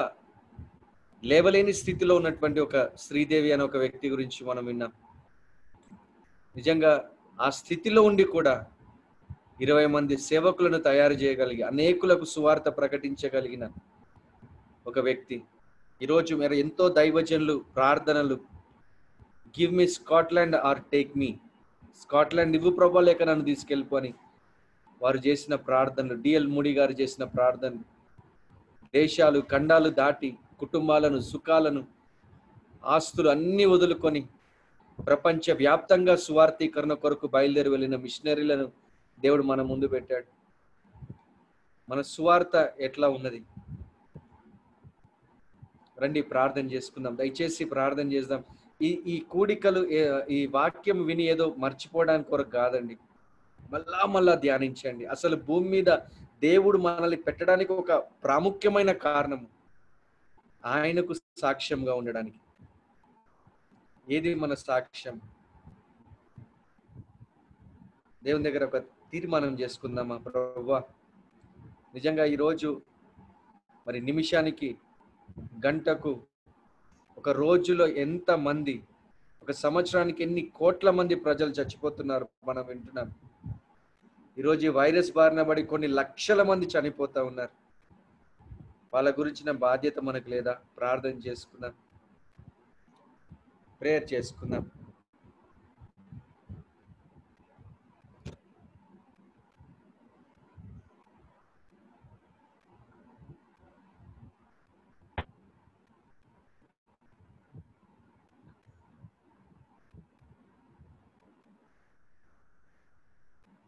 లేవలేని స్థితిలో ఉన్నటువంటి ఒక శ్రీదేవి అనే ఒక వ్యక్తి గురించి మనం విన్నాం. నిజంగా ఆ స్థితిలో ఉండి కూడా 20 మంది సేవకులను తయారు చేయగలిగి అనేకులకు సువార్త ప్రకటించగలిగిన ఒక వ్యక్తి. ఈరోజు మీరు ఎంతో దైవజనులు ప్రార్థనలు, give me Scotland or take me, Scotland ఇవ్వు ప్రభా లేక నన్ను తీసుకెళ్ళిపో అని వారు చేసిన ప్రార్థనలు, డిఎల్ మూడి గారు చేసిన ప్రార్థనలు, దేశాలు ఖండాలు దాటి కుటుంబాలను, సుఖాలను, ఆస్తులు అన్ని వదులుకొని ప్రపంచ వ్యాప్తంగా సువార్థీకరణ కొరకు బయలుదేరి వెళ్ళిన మిషనరీలను దేవుడు మన ముందు పెట్టాడు. మన సువార్త ఎట్లా ఉన్నది? రండి ప్రార్థన చేసుకుందాం. దయచేసి ప్రార్థన చేద్దాం. ఈ కూడికలు ఈ వాక్యం విని ఏదో మర్చిపోవడానికి కొరకు కాదండి. మళ్ళా ధ్యానించండి. అసలు భూమి మీద దేవుడు మనల్ని పెట్టడానికి ఒక ప్రాముఖ్యమైన కారణం ఆయనకు సాక్ష్యంగా ఉండడానికి. ఏది మన సాక్ష్యం? దేవుని దగ్గర ఒక తీర్మానం చేసుకుందామా? ప్రభువా, నిజంగా ఈరోజు మరి నిమిషానికి, గంటకు, ఒక రోజులో ఎంత మంది, ఒక సంవత్సరానికి ఎన్ని కోట్ల మంది ప్రజలు చచ్చిపోతున్నారు మనం వింటున్నాం. ఈరోజు ఈ వైరస్ బారిన పడి కొన్ని లక్షల మంది చనిపోతా ఉన్నారు. వాళ్ళ గురించిన బాధ్యత మనకు లేదా? ప్రార్థన చేసుకుందాం, ప్రేయర్ చేసుకుందాం.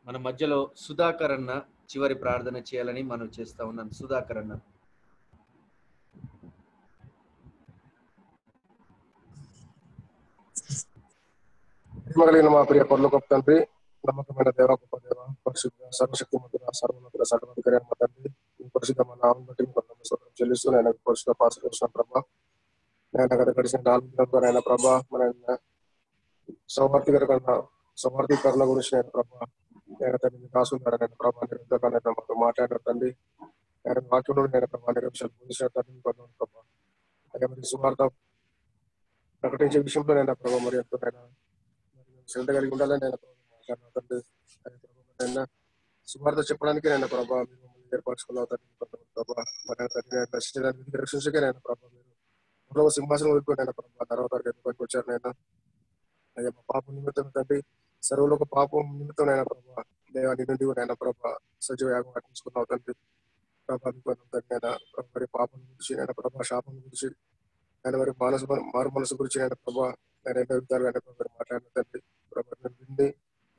మన మధ్యలో సుధాకర్ అన్న చివరి ప్రార్థన చేయాలని మనం చేస్తా ఉన్నాం. సుధాకర్ అన్న. మా ప్రియ పరలోకపు తండ్రి, నమ్మకమైన దేవ, గొప్ప దేవ, పరిశుద్ధ సర్వశక్తిమంతుడ, సర్వోన్నతుడ, సర్వాధికారి అయిన తండ్రి, ఈ పరిశుద్ధమైన నామమును బట్టి మీకు స్తోత్రం చెల్లిస్తూ నేను పరిశుద్ధ పాస్ చేసిన ప్రభా, నేను గత గడిచిన 4 దినాల ద్వారా అయిన ప్రభా, మన సౌహార్దీకరణ గురించి నేను ప్రభా, నేను తండ్రి రాసున్నాడు. నేను ప్రభా నిరంతరంగా నేను మాతో మాట్లాడిన తండ్రి, నేను వాక్యంలో నేను ప్రభా నిరంతరం బోధించిన తండ్రి ప్రభా, అదే మరి సువార్త ప్రకటించే విషయంలో నేను ప్రభావ మరి ఎంతో శ్రద్ధ కలిగి ఉండాలని నేను మాట్లాడుతున్నాను. సువార్త చెప్పడానికి నేను ప్రభావ మీరు మమ్మల్ని ఏర్పరచుకున్న ప్రభావ మరి రక్షించడానికి రక్షించకే నేను ప్రభావ మీరు మూడవ సింహాసనం వరకు నేను ప్రభావ తర్వాత ఎందుకు వచ్చారు నేను అయ్యా మా పాపం నిమిత్తం తండ్రి సర్వలోక పాపం నిమిత్తం నేను ప్రభావ దేవాన్ని నుండి నేను ప్రభావ సజీవ యాగం అర్పించుకున్నావు తండ్రి ప్రభావం మరి పాపం గురించి నేను ప్రభావ శాపం గురించి నేను మరి మారు మనసు గురించి నేను ప్రభావ నేను ఎన్నో విధాలుగా మరి మాట్లాడిన తండ్రి ప్రభావ నేను విండి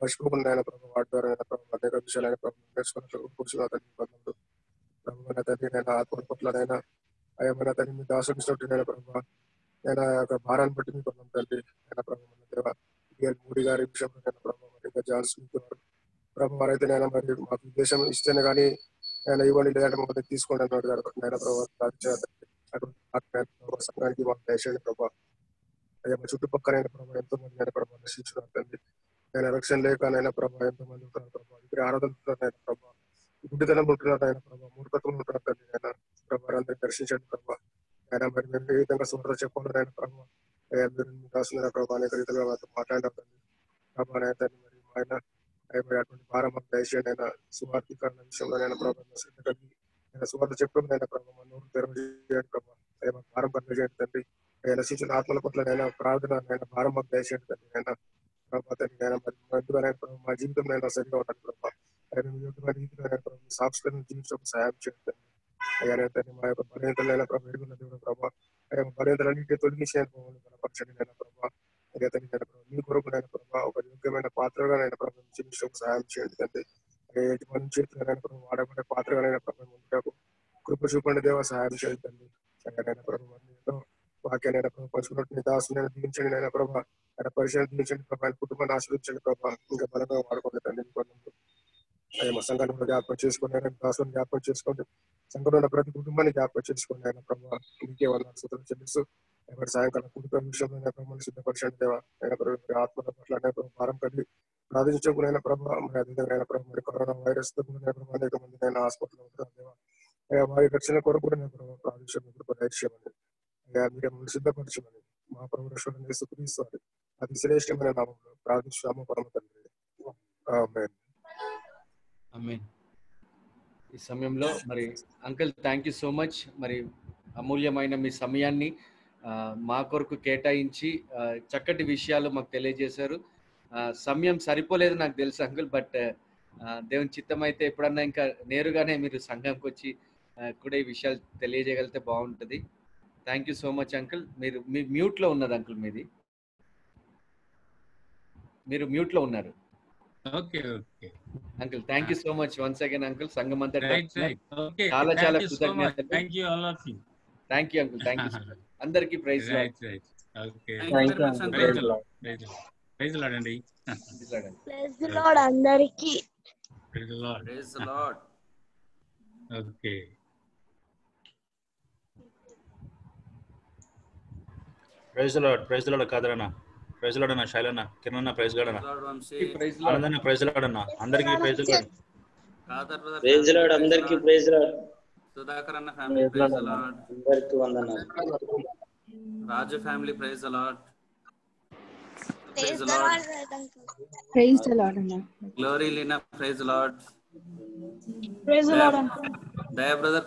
మర్చిపోకుండా ఆయన ప్రభావ వాటి ద్వారా నేను ప్రభావ అనేక విషయాలు ఆయన ప్రభావ నేర్చుకున్నట్లు కూర్చున్న తండ్రి ప్రభావ తండ్రి నేను ఆత్మ పట్లనైనా అయ్యమైన తండ్రి మీ దాసుడినట్టు నేను ప్రభావ నేను ఆ యొక్క భారాన్ని బట్టి మీకు తండ్రి నేను ప్రభావ మోడీ గారి విషయంలో నేను ప్రభావ ఇంకా జాన్ స్మిత్ గారు ప్రభావ వారైతే నేను మరి మాకు ఉద్దేశం ఇస్తేనే కానీ ఆయన ఇవ్వండి లేదంటే మమ్మల్ని తీసుకోండి అన్నాడు గారు నేను ప్రభావ సంఘానికి మాకు దయచేయండి ప్రభావ అయ్యా మా చుట్టుపక్కల ప్రభావ ఎంతో మంది నేను ప్రభావ నశించున్నారు తండ్రి నేను రక్షణ లేక నైనా ప్రభావ ఎంతో మంది ఉంటున్నారు ప్రభావ ఇక్కడ ఆరాధన ఉంటున్నారు ప్రభావ గుడ్డితనం ఉంటున్నారు ఆయన ప్రభావ మూర్ఖత్వం ఉంటున్నారు తండ్రి ఆయన ప్రభావ అందరినీ దర్శించండి ప్రభావ ఆయన మరి మేము ఏ విధంగా సువార్త చెప్పాలని ఆయన ప్రభావ అయ్యా మీరు రాసిన ప్రభావ అనేక రీతిగా మాట్లాడారు తండ్రి ప్రభావ తండ్రి మరి ఆయన మరి అటువంటి భారం మాకు దయచేయండి ఆయన సువార్థీకరణ విషయంలో నేను ప్రభావ శ్రద్ధ కలిగి నేను సువార్త చెప్పడం నేను ప్రభావ నోరు తెరవజేయండి ప్రభావ అయ్యా మాకు భారం పనిచేయండి తండ్రి అయ్యా నశించిన ఆత్మల పట్ల నేను ప్రార్థన నేను భారం మాకు దయచేయండి తండ్రి నేను ప్రభావ తండ్రి నేను మరి మా జీవితం నేను సరిగా ఉంటాను ప్రభావ యోగ్యమైన రీతిలో సాక్షులను జీవించడం సహాయం చేయండి అయ్యా తండ్రి మా యొక్క బలహీనతలైన ప్రభావ ఎరుగున్న దేవుడు ప్రభావ అయ్యా బలహీనతలన్నింటినీ తొలగించిన బలపరచండి నేను ప్రభావ అయ్యా తండ్రి నేను మీ కొరకు నేను ప్రభావ ఒక యోగ్యమైన పాత్రగా నేను ప్రభావం జీవించడం సహాయం చేయండి తండ్రి మన చేతిలో నేను ప్రభావ వాడబడే పాత్రగా నేను ప్రభావం ఉండటకు కృప చూపండి దేవ సహాయం చేయండి తండ్రి అయ్యా నేను ప్రభావ వాక్యాన్ని ప్రభావ పంచుకున్నట్టు దాసు నేను దీవించండి నేను ప్రభావ ఆయన పరిచయం దీవించండి ప్రభావ ఆయన కుటుంబాన్ని ఆశ్రయించండి ప్రభావ ఇంకా బలంగా వాడుకోండి తండ్రి అయ్యా మా సంఘాన్ని కూడా జ్ఞాపకం చేసుకోండి ఆయన దాసుని జ్ఞాపకం చేసుకోండి సంఘంలో ఉన్న ప్రతి కుటుంబాన్ని జ్ఞాపకం చేసుకోండి ఆయన ప్రభావ ఇంకే వాళ్ళ సూత్రం చెల్లిస్తూ ఎవరి సాయంకాలం కుటుంబం విషయంలో బ్రహ్మను సిద్ధపరచండి దేవా ఆయన ఆత్మల పట్ల భారం కలిగి ప్రార్థించకుండా ప్రభావ మరి అదేవిధంగా ప్రభావ మరి కరోనా వైరస్ తో అనేక మంది నేను హాస్పిటల్లో ఉంటున్నాను దేవా అయ్యా వారి రక్షణ కొరకు కూడా నేను ప్రభావ ప్రార్థించమని దయచేయమని అయ్యా మీరు మమ్మల్ని సిద్ధపరచమని మా ప్రభుత్వం యేసుక్రీస్తు అతి శ్రేష్టమైన నామంలో ప్రార్థిస్తాము పరమ తండ్రి ఆమేన్. ఆమేన్. ఈ సమయంలో మరి uncle thank you so much. మరి అమూల్యమైన మీ సమయాన్ని మా కొరకు కేటాయించి చక్కటి విషయాలు మాకు తెలియజేశారు. సమయం సరిపోలేదు నాకు తెలుసు అంకుల్, బట్ దేవుని చిత్తం అయితే ఎప్పుడన్నా ఇంకా నేరుగానే మీరు సంఘంకి వచ్చి కూడా ఈ విషయాలు తెలియజేయగలిగితే బాగుంటుంది. Thank you so much uncle. మీ మ్యూట్లో ఉన్నది అంకుల్, మీరు మ్యూట్లో ఉన్నారు. Okay okay uncle thank you so much once again uncle. సంఘం అంతా ఓకే చాలా చాలా కృతజ్ఞతలు. Thank you all of you. Thank you uncle. Thank you అందరికీ praise lord. Okay praise lord అండి. ప్రైజ్ లార్డ్ అందరికీ. Praise lord. Praise lord. Okay praise lord కాదరన్న, praise lord అన్న, శైలన్న, కిరణ్ ప్రైజ్ లార్డ్ అన్న, ఆనందన్న ప్రైజ్ లార్డ్ అన్న, అందరికీ ప్రైజ్ లార్డ్. ప్రైజ్ లార్డ్ అందరికీ ప్రైజ్ లార్డ్. సుధాకర్ అన్న ఫ్యామిలీ ప్రైజ్ లార్డ్. అందరికీ వందనాలు. Raju family praise lord. Praise lord. Praise lord అన్న. Glory Leena praise lord. Praise lord. Daya brother